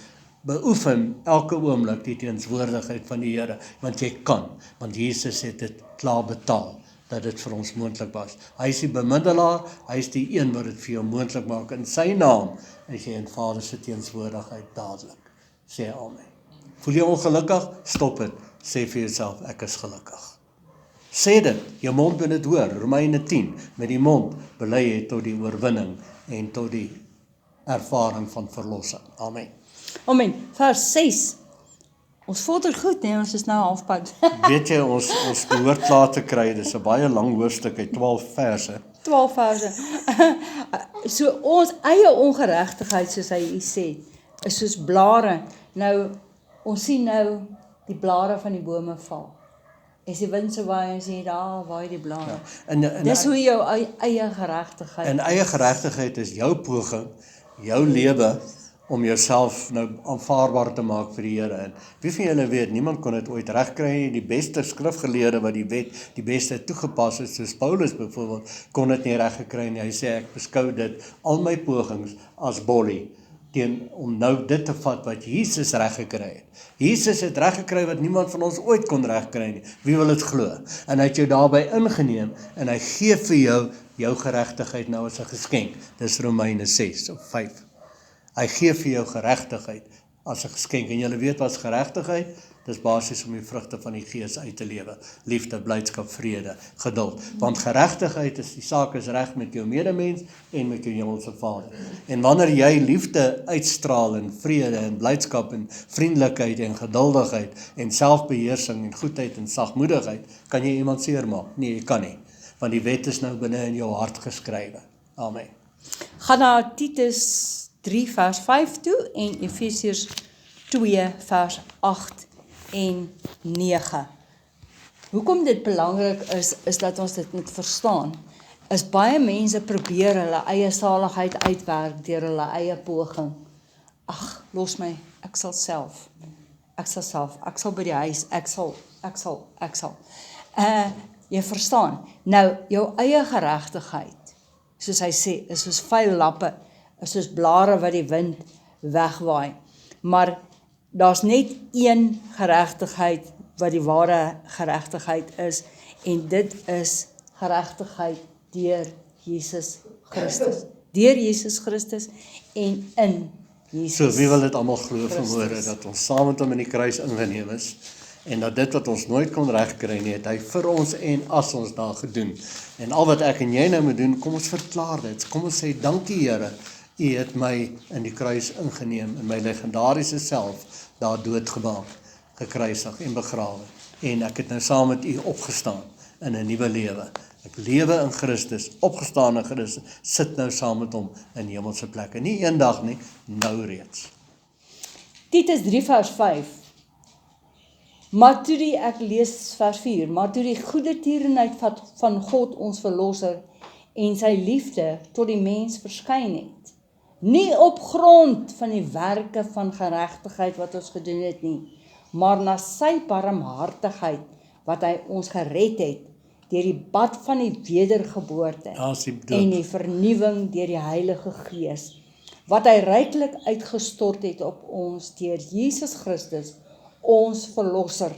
beoefen elke oomblik die teenswoordigheid van die Here, want jy kan, want Jesus het dit klaar betaal, dat dit vir ons moontlik was. Hy is die bemiddelaar, hy is die een wat dit vir jou moontlik maak, in sy naam is jy in Vader se teenswoordigheid dadelik. Sê amen. Voel jy ongelukkig? Stop dit. Sê vir jouself, ek is gelukkig. Sê dit, jou mond moet dit hoor. Romeine 10, met die mond bely jy tot die oorwinning en tot die ervaring van verlossing. Amen. Amen. Vers 6. Ons vorder goed, nee, ons is nou halfpad. Weet jy, ons behoort klaar te kry, dis 'n baie lang hoofstuk, hy 12 verse. 12 verse. So ons eie ongeregtigheid, soos hy hier sê, is soos blare. Nou, ons sien nou die blare van die bome val. As die wind so waai en sê, daar waai die blare. Ja. Dis hoe jou eie geregtigheid. En eie geregtigheid is jou poging, jou lewe, om jouself nou aanvaarbaar te maak vir die Here. En wie van julle weet, niemand kon dit ooit regkry nie. Die beste skrifgeleerde wat die wet die beste toegepas het, soos Paulus byvoorbeeld, kon dit nie reggekry nie. Hy sê, ek beskou dit, al my pogings, as bolly, om nou dit te vat wat Jesus reggekry het. Jesus het reggekry wat niemand van ons ooit kon regkry nie. Wie wil dit glo? En hy het jou daarby ingeneem, en hy gee vir jou geregtigheid nou as 'n geskenk. Dis Romeine 6 of 5. Hy gee vir jou geregtigheid as 'n geskenk. En julle weet wat is geregtigheid? Dis basies om die vrugte van die Gees uit te lewe. Liefde, blydskap, vrede, geduld. Want geregtigheid is die saak is reg met jou medemens en met jou hemelse Vader. En wanneer jy liefde uitstraal en vrede en blydskap en vriendelikheid en geduldigheid en selfbeheersing en goedheid en sagmoedigheid, kan jy iemand seermaak? Nee, jy kan nie. Want die wet is nou binne in jou hart geskrywe. Amen. Gaan na Titus 3 vers 5 toe en Efesiërs 2 vers 8 en 9. Hoekom dit belangrik is dat ons dit moet verstaan, is baie mense probeer hulle eie saligheid uitwerk deur hulle eie poging. Ag, los my, ek sal self, ek sal by die huis, ek sal. Jy verstaan, nou, jou eie geregtigheid, soos hy sê, is soos vuil lappe, is soos blare wat die wind wegwaai, maar daar's net een geregtigheid wat die ware geregtigheid is, en dit is geregtigheid deur Jesus Christus. Deur Jesus Christus en in Jesus. So, wie wil dit almal glo vanmôre, dat ons saam met hom in die kruis ingeneem is, en dat dit wat ons nooit kon regkry nie, het hy vir ons en as ons daar gedoen. En al wat ek en jy nou moet doen, kom ons verklaar dit, kom ons sê, dankie Here, U het my in die kruis ingeneem, in my legendariese self, daar doodgemaak, gekruisig en begrawe, en ek het nou saam met U opgestaan, in 'n nuwe lewe. Ek lewe in Christus, opgestaan in Christus, sit nou saam met hom in hemelse plekke. Nie eendag nie, nou reeds. Titus 3 vers 5. Maar toe die, ek lees vers 4, maar toe die goeie tierenheid van God ons verlosser en sy liefde tot die mens verskyn het, nie op grond van die werke van geregtigheid wat ons gedoen het nie, maar na sy barmhartigheid wat hy ons gered het, deur die bad van die wedergeboorte en die vernuwing deur die Heilige Gees, wat hy ryklik uitgestort het op ons deur Jesus Christus, ons verlosser,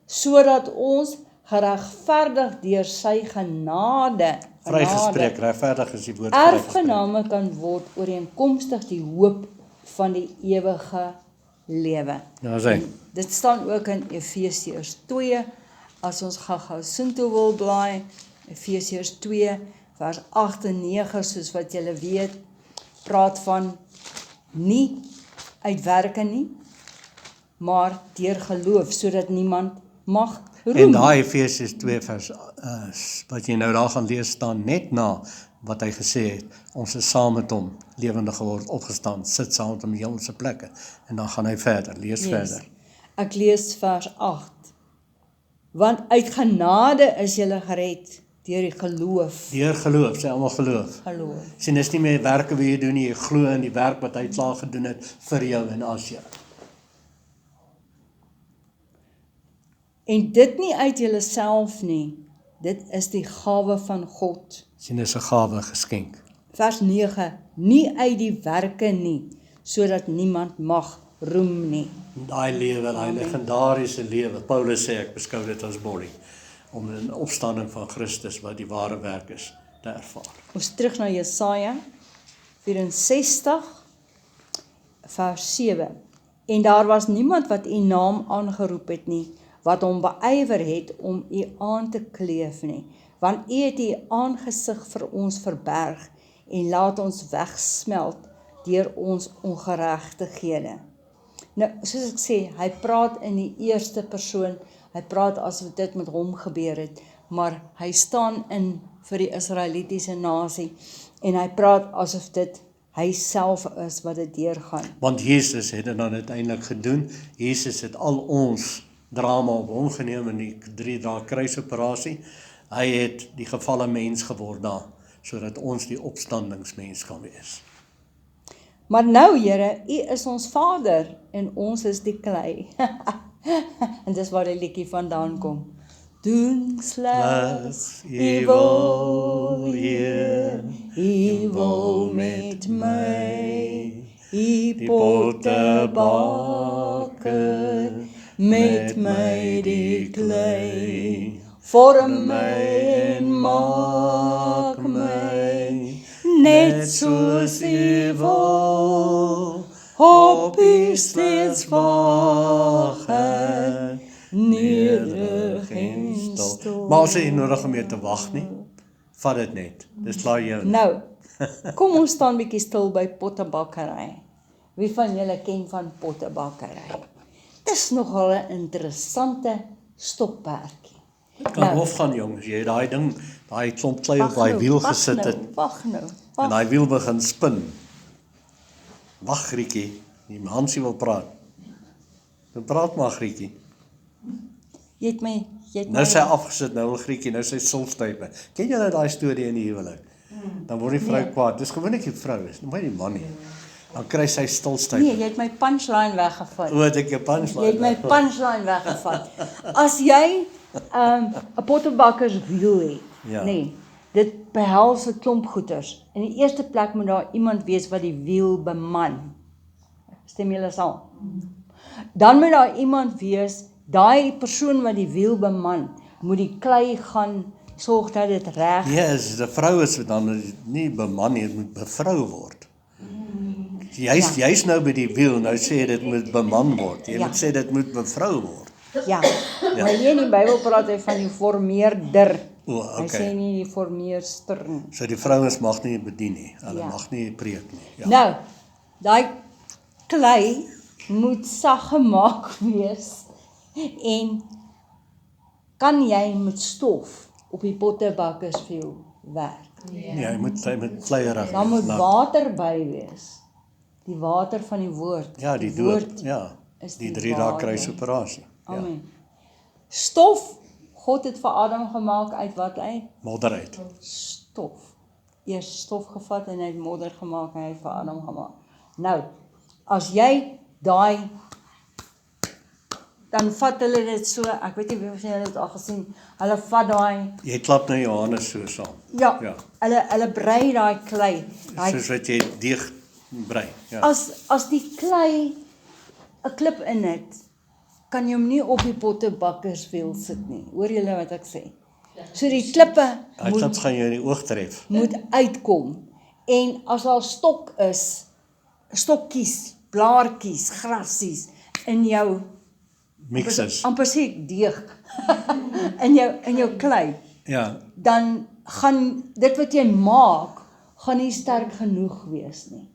sodat ons geregverdig deur sy genade, Vrygespreek, regverdig is die woord erfgename kan word ooreenkomstig die hoop van die ewige lewe. Ja, sê. Dit staan ook in Efesiërs 2, as ons gou soontoe wil blaai, Efesiërs 2, vers 8 en 9, soos wat julle weet, praat van nie uit werke nie, maar deur geloof, sodat niemand mag roem. En daai Efesiërs 2 vers, wat jy nou daar gaan lees, staan net na wat hy gesê het, ons is saam met hom, lewendig geword, opgestaan, sit saam met hom in hemelse plekke, en dan gaan hy verder, lees verder. Ek lees vers 8, want uit genade is julle gered, deur die geloof. Deur geloof, sê almal geloof. Sien, dis nie meer werke wat jy doen nie, jy glo in die werk wat hy klaar gedoen het vir jou en as jou. En dit nie uit julleself nie, dit is die gawe van God. Sien, dis 'n gawe geskenk. Vers 9, nie uit die werke nie, sodat niemand mag roem nie. Daai lewe, daai legendariese lewe, Paulus sê, ek beskou dit as body, om 'n opstanding van Christus, wat die ware werk is, te ervaar. Ons terug na Jesaja 64, vers 7. En daar was niemand wat u naam aangeroep het nie, wat hom beywer het om u aan te kleef nie, want u het u aangesig vir ons verberg, en laat ons wegsmelt deur ons ongeregtighede. Nou, soos ek sê, hy praat in die eerste persoon, hy praat asof dit met hom gebeur het, maar hy staan in vir die Israelitiese nasie, en hy praat asof dit hy self is wat dit deurgaan. Want Jesus het dit dan uiteindelik gedoen, Jesus het al ons drama op hom geneem in die 3 dae kruisoperasie, hy het die gevalle mens geword daar, sodat ons die opstandingsmens kan wees. Maar nou, Here, U is ons Vader en ons is die klei. En dis waar die liedjie vandaan kom. Doen slegs U wil, Heer, U wil met my, U pottebakker, met my die klei, vorm my en maak my, net soos U wil, op U steeds wag ek, nederig en stil. Maar ons het nie nodig om meer te wag nie, vat dit net, dis klaar jou. Nou, kom ons staan bietjie stil by pottebakkery. Wie van julle ken van pottebakkery? Dis nogal 'n interessante stoppertjie. Kan hof gaan jongens, jy daai ding, daai klomp klei op daai wiel gesit het, Wag nou. en daai wiel begin spin. Wag Grietjie, die Hansie wil praat. Dan praat maar Grietjie. Jy het my Nou sy afgesit, nou wil Grietjie, nou sy sulstype. Ken jy nou daai storie in die huwelik? Dan word die vrou kwaad. Dis gewoonlik die vrou is, nie die man nie. Dan kry sy stilstype. Nee, jy het my punchline weggevat. O, het ek jou Jy punchline. het my punchline weggevat. As jy 'n pottebakkerswiel het, Ja. nee, dit behels 'n klomp goeders. In die eerste plek moet daar iemand wees wat die wiel beman. Stem julle saam? Dan moet daar iemand wees, daai persoon wat die wiel beman, moet die klei gaan sorg dat dit reg. Yes, die vrou is dan nie beman nie, dit moet bevrou word. Jy's nou by die wiel, nou sê jy dit moet beman word. Jy moet sê dit moet bevrou word. Ja. Maar hier in die Bybel praat hy van die formeerder. O, Hy okay. sê nie die formeerster nie. So die vrouens mag nie bedien nie. Hulle Ja. mag nie preek nie. Ja. Nou, daai klei moet sag gemaak wees en kan jy met stof op die pottebakkerswiel werk. Ja, jy moet kleierig. Dan moet water by wees. Die water van die woord. Ja, die woord dood. Ja. is Die die 3 dae waarheid. kruisoperasie. Ja. Amen. Stof, God het vir Adam gemaak uit wat uit? Modder uit. Stof. Eers stof gevat en hy het modder gemaak en hy het vir Adam gemaak. Nou, as jy daai, dan vat hulle dit so, ek weet nie of jy dit al gesien, hulle vat daai, Jy klap nou Johannes so saam. ja, Ja. hulle brei daai klei. Daai, Soos wat jy deeg brei. Ja. as die klei 'n klip in het, kan jy hom nie op die pottebakkerswiel sit nie. Hoor julle wat ek sê? So die klippe Hy klap gaan jou in die oog tref. moet uitkom. En as daar stok is, stokkies, blaartjies, grasies in jou Mixes. amper sê ek deeg in jou klei, Ja. dan gaan dit wat jy maak, gaan nie sterk genoeg wees nie.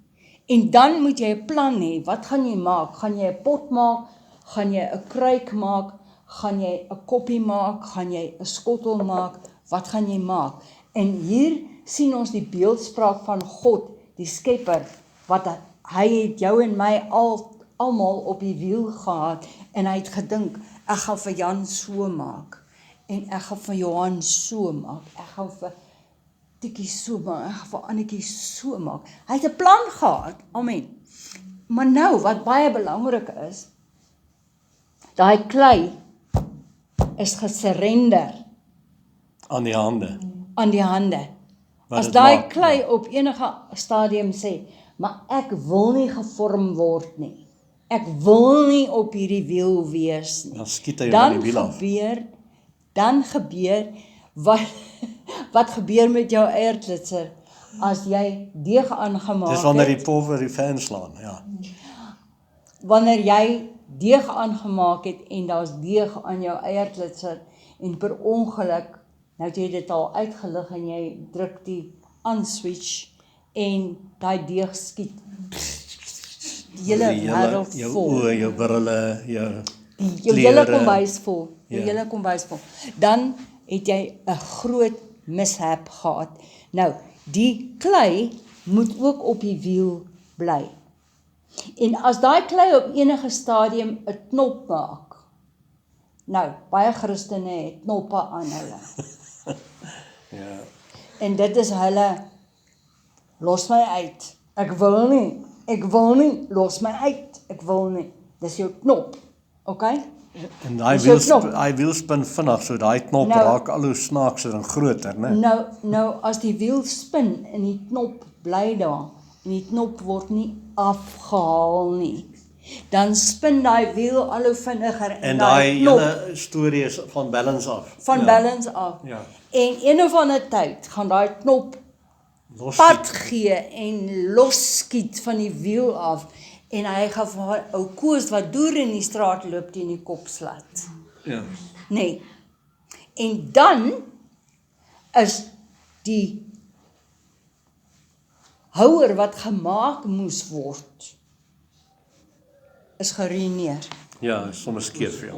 En dan moet jy 'n plan hê. Wat gaan jy maak? Gaan jy 'n pot maak? Gaan jy 'n kruik maak? Gaan jy 'n koppie maak? Gaan jy 'n skottel maak? Wat gaan jy maak? En hier sien ons die beeldspraak van God, die Skepper, wat hy het jou en my almal op die wiel gehad en hy het gedink, ek gaan vir Jan so maak en ek gaan vir Johan so maak. Ek gaan vir Tikkie so maak, ek gaan vir Annetjie so maak. Hy het 'n plan gehad. Amen. Maar nou wat baie belangrik is, daai klei is gesurrender Aan die hande. aan die hande. Wat As dit daai maak, klei op enige stadium sê, maar ek wil nie gevorm word nie. Ek wil nie op hierdie wiel wees nie. Dan skiet hy jou van die wiel af. Dan gebeur wat gebeur met jou eierklitser as jy deeg aangemaak Dis wanneer het. die polver die fan slaan, ja. Wanneer jy deeg aangemaak het en daar's deeg aan jou eierklitser en per ongeluk, nou het jy dit al uitgelig en jy druk die aan-switch en daai deeg skiet die hele wêreld jou vol. oë, jou brille, jou Jou hele klere. kombuis vol. Jou Ja. hele kombuis vol. Dan het jy 'n groot mishap gehad. Nou, die klei moet ook op die wiel bly. En as daai klei op enige stadium 'n knop maak. Nou, baie Christene het knoppe aan hulle. ja. En dit is hulle, los my uit. Ek wil nie, los my uit. Ek wil nie. Dis jou knop. Okay? En daai Dis jou knop. wiel spin vinnig, so daai knop Nou- raak al hoe snaakser en groter, né? Nou as die wiel spin en die knop bly daar en die knop word nie afgehaal nie, dan spin daai wiel al hoe vinniger En daai knop hele storie is van balance af. van ja. balance af. Ja. En een of ander tyd gaan daai knop Los pad gee en losskiet van die wiel af en hy gaan vir ou Koos wat deur in die straat loop teen die kop slat. Ja. Nee. En dan is die houer wat gemaak moes word, is geruïneer. Ja, sommer skeef ja.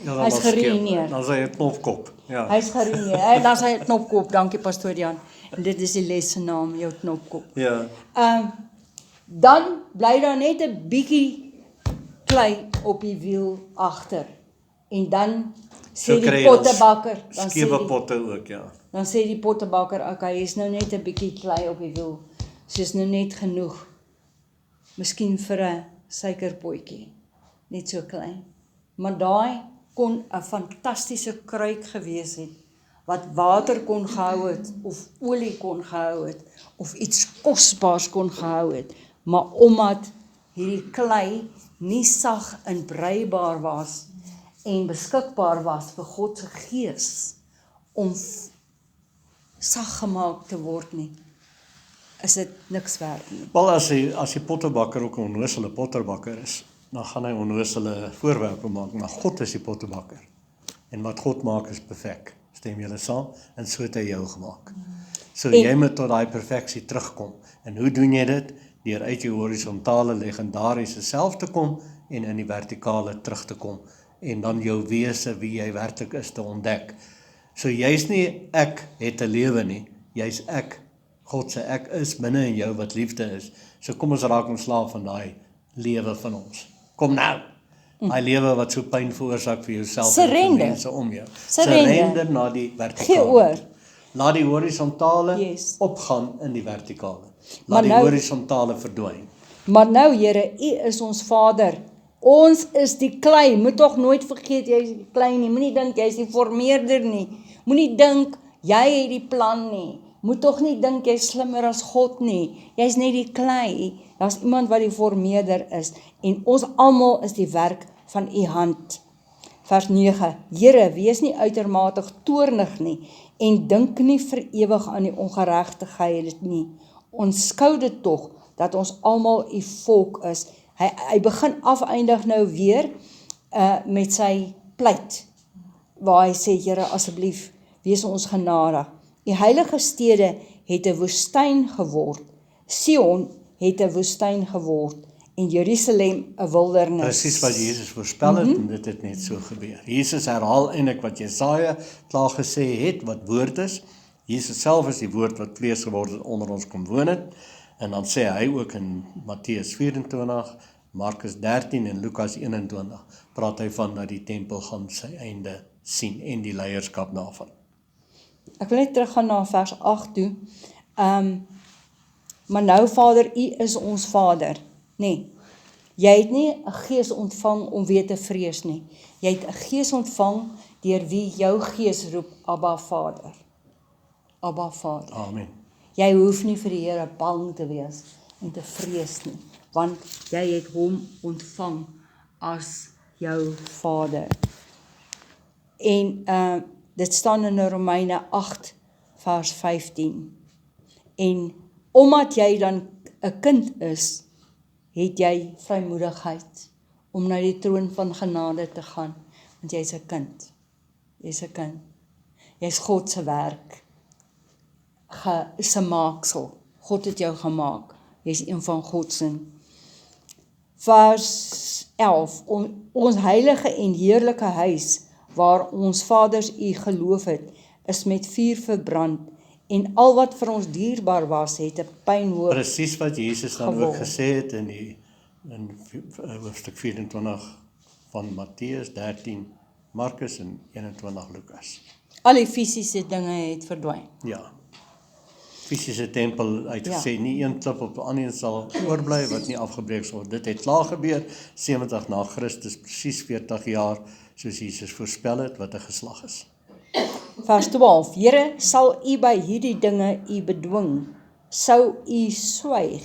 Ja, Hy's was skeef. geruïneer. Dan sy 'n knopkop. Ja. Hy's geruïneer. Dan sy knopkop, dankie pastoor Jan. En dit is die les se naam, jou knopkop. Ja. Dan bly daar net 'n bietjie klei op die wiel agter. En dan So sê kry die jy ons pottebakker, dan sê skewe die, potte ook, ja. dan sê die pottebakker, okay, is nou net 'n bietjie klei op die wiel. So is nou net genoeg. Miskien vir 'n suikerpotjie, net so klein. Maar daai kon 'n fantastiese kruik gewees het, wat water kon gehou het, of olie kon gehou het, of iets kosbaars kon gehou het, maar omdat hierdie klei nie sag en breibaar was, en beskikbaar was vir God se gees, om sag gemaak te word nie, is dit niks werd nie. Wel, as die pottebakker ook 'n onnosele potterbakker is, dan gaan hy onnosele voorwerpe maak, maar God is die pottebakker. En wat God maak is perfek. Stem julle saam? En so het hy jou gemaak. So jy moet tot daai perfeksie terugkom. En hoe doen jy dit? Deur uit jou horisontale legendariese self te kom en in die vertikale terug te kom en dan jou wese wie jy werklik is te ontdek. So jy's nie ek het 'n lewe nie, jy's ek. God se ek is binne in jou wat liefde is. So kom ons raak ontslaaf van daai lewe van ons. Kom nou. Daai lewe wat so pyn veroorsaak vir jouself en vir mense om jou. Surrender na die vertikale. Gee oor. Laat die horisontale Yes. opgaan in die vertikale. Maar Laat die nou- horisontale verdwyn. Maar nou, Here, U is ons Vader. Ons is die klei. Moet tog nooit vergeet jy is die klei nie. Moenie dink jy is die vormeerder nie. Moenie dink jy het die plan nie. Moet tog nie dink jy is slimmer as God nie. Jy's net die klei. Daar's iemand wat die vormeerder is en ons almal is die werk van U hand. Vers 9. Here, wees nie uitermate toornig nie en dink nie vir ewig aan die ongeregtigheid nie. Onskou dit tog dat ons almal U volk is. Hy begin afeindig nou weer met sy pleit, waar hy sê, Here, asseblief, wees ons genadig. Die heilige stede het 'n woestyn geword. Sion het 'n woestyn geword en Jerusalem 'n wildernis. Presies wat Jesus voorspel het en dit het net so gebeur. Jesus herhaal eintlik wat Jesaja klaar gesê het, wat woord is. Jesus self is die woord wat vlees geword het onder ons kom woon het. En dan sê hy ook in Matteus 24, Markus 13 en Lukas 21, praat hy van dat die tempel gaan sy einde sien en die leierskap daarvan. Ek wil net teruggaan na vers 8 toe. Maar nou Vader, U is ons Vader. Nee, jy het nie 'n gees ontvang om weer te vrees nie. Jy het 'n gees ontvang deur wie jou gees roep, Abba Vader. Abba Vader. Amen. Jy hoef nie vir die Here bang te wees en te vrees nie, want jy het hom ontvang as jou Vader. En dit staan in Romeine 8 vers 15. En omdat jy dan 'n kind is, het jy vrymoedigheid om na die troon van genade te gaan, want jy's 'n kind. Jy's 'n kind. Jy's God se werk. Se maaksel. God het jou gemaak. Jy's een van God se. Vers 11. Ons heilige en heerlike huis, waar ons vaders U geloof het, is met vuur verbrand, en al wat vir ons dierbaar was, het 'n pynhoop. Presies wat Jesus dan geword. ook gesê het in hoofstuk 24 van Matteus 13, Markus en 21 Lukas. Al die fisiese dinge het verdwyn. Ja. Fisiese tempel uitgesê, nie een klip op 'n ander sal oorbly wat nie afgebreek sal word. Dit het klaar gebeur 70 na Christus, presies 40 jaar soos Jesus voorspel het wat 'n geslag is. Vers 12. Here, sal U by hierdie dinge U bedwing? Sou U swyg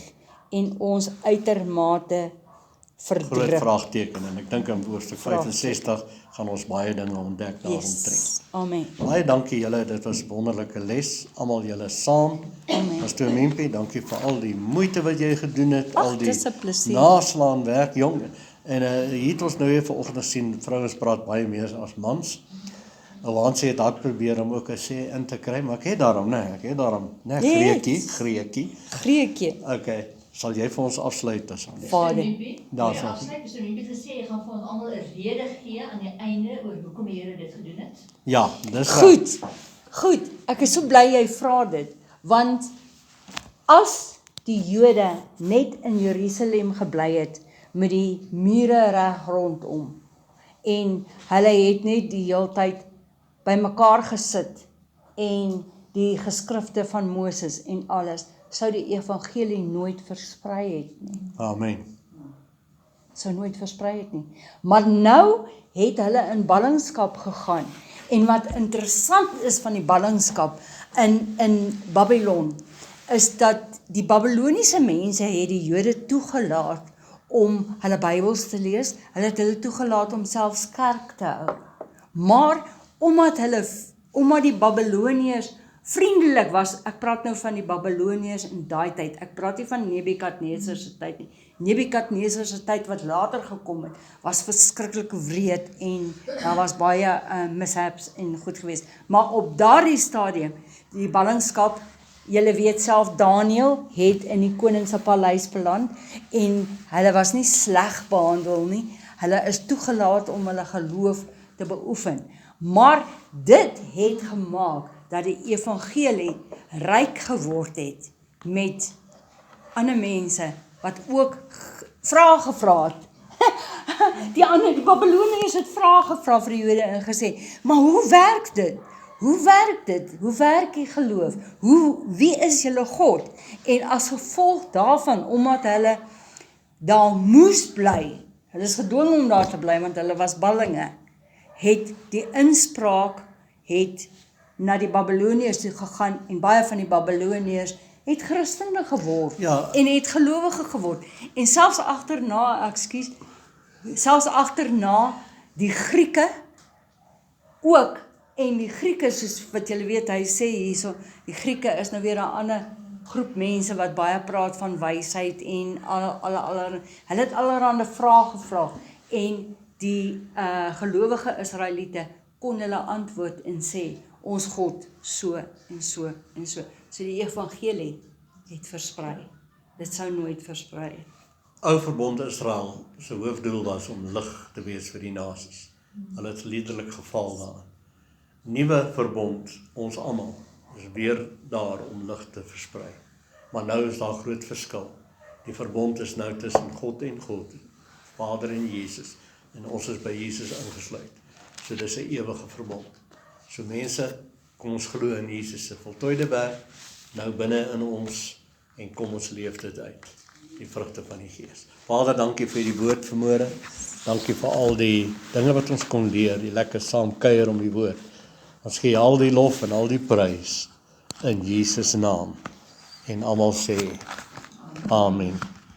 en ons uitermate Groot verdruk? vraagteken en ek dink in hoofstuk 65 gaan ons baie dinge ontdek daaromtrent. Yes. Amen. Baie dankie julle, dit was 'n wonderlike les, almal julle saam. Amen. Pastor Mempie, dankie vir al die moeite wat jy gedoen het, Ag, al die dis 'n plesier. naslaan werk, jong. En hier het ons nou weer vanoggend gesien, vrouens praat baie meer as mans. Hans het dalk probeer om ook 'n sê in te kry, maar ek het daarom, Greekie. Greekie, Okay, sal jy vir ons afsluit asseblief? Vader. Daar Ja, sal afsluit, Pastor Mempie het gesê, hy gaan vir ons almal 'n rede gee aan die einde oor hoekom die Here dit gedoen het. Ja, dis Goed, ek is so bly jy vra dit, want as die Jode net in Jerusalem gebly het met die mure reg rondom en hulle het net die hele tyd bymekaar gesit en die geskrifte van Moses en alles, sou die evangelie nooit versprei het nie. Amen. Sou nooit versprei het nie. Maar nou het hulle in ballingskap gegaan. En wat interessant is van die ballingskap in Babylon, is dat die Babyloniese mense het die Jode toegelaat om hulle Bybels te lees, hulle het hulle toegelaat om selfs kerk te hou. Maar omdat die Babyloniërs vriendelik was, ek praat nou van die Babyloniërs in daai tyd, ek praat nie van Nebukadneser se tyd nie. Nebukadneser se tyd wat later gekom het, was verskriklik wreed en daar was baie mishaps en goed geweest. Maar op daardie stadium, die ballingskap, julle weet self, Daniël het in die koning se paleis beland en hulle was nie sleg behandel nie. Hulle is toegelaat om hulle geloof te beoefen. Maar dit het gemaak dat die evangelie ryk geword het met ander mense wat ook vrae gevra het. Die Babyloniërs het vrae gevra vir die Jode en gesê, maar hoe werk dit? Hoe werk dit? Hoe werk die geloof? Wie is julle God? En as gevolg daarvan, omdat hulle daar moes bly, hulle is gedwing om daar te bly, want hulle was ballinge, het die inspraak na die Babyloniërs toe gegaan, en baie van die Babyloniërs het Christene geword, en het gelowige geword, en selfs agterna die Grieke ook, en die Grieke, soos wat julle weet, hy sê hierso, die Grieke is nou weer 'n ander groep mense wat baie praat van wysheid en hulle het allerhande vrae gevra, en die gelowige Israeliete kon hulle antwoord en sê, ons God so en so en so. So die evangelie het versprei. Dit sou nooit versprei. Ou verbond Israel se hoofdoel was om lig te wees vir die nasies. Hulle het liderlik geval daar. Nuwe verbond, ons almal, is weer daar om lig te versprei. Maar nou is daar groot verskil. Die verbond is nou tussen God en God, Vader en Jesus, en ons is by Jesus ingesluit. So dis 'n ewige verbond. So mense, kom ons glo in Jesus se voltooide werk, nou binne in ons, en kom ons leef dit uit, die vrugte van die Gees. Vader, dankie vir die woord vanmôre, dankie vir al die dinge wat ons kon leer, die lekker saam kuier om die woord. Ons gee al die lof en al die prys in Jesus naam. En almal sê, Amen.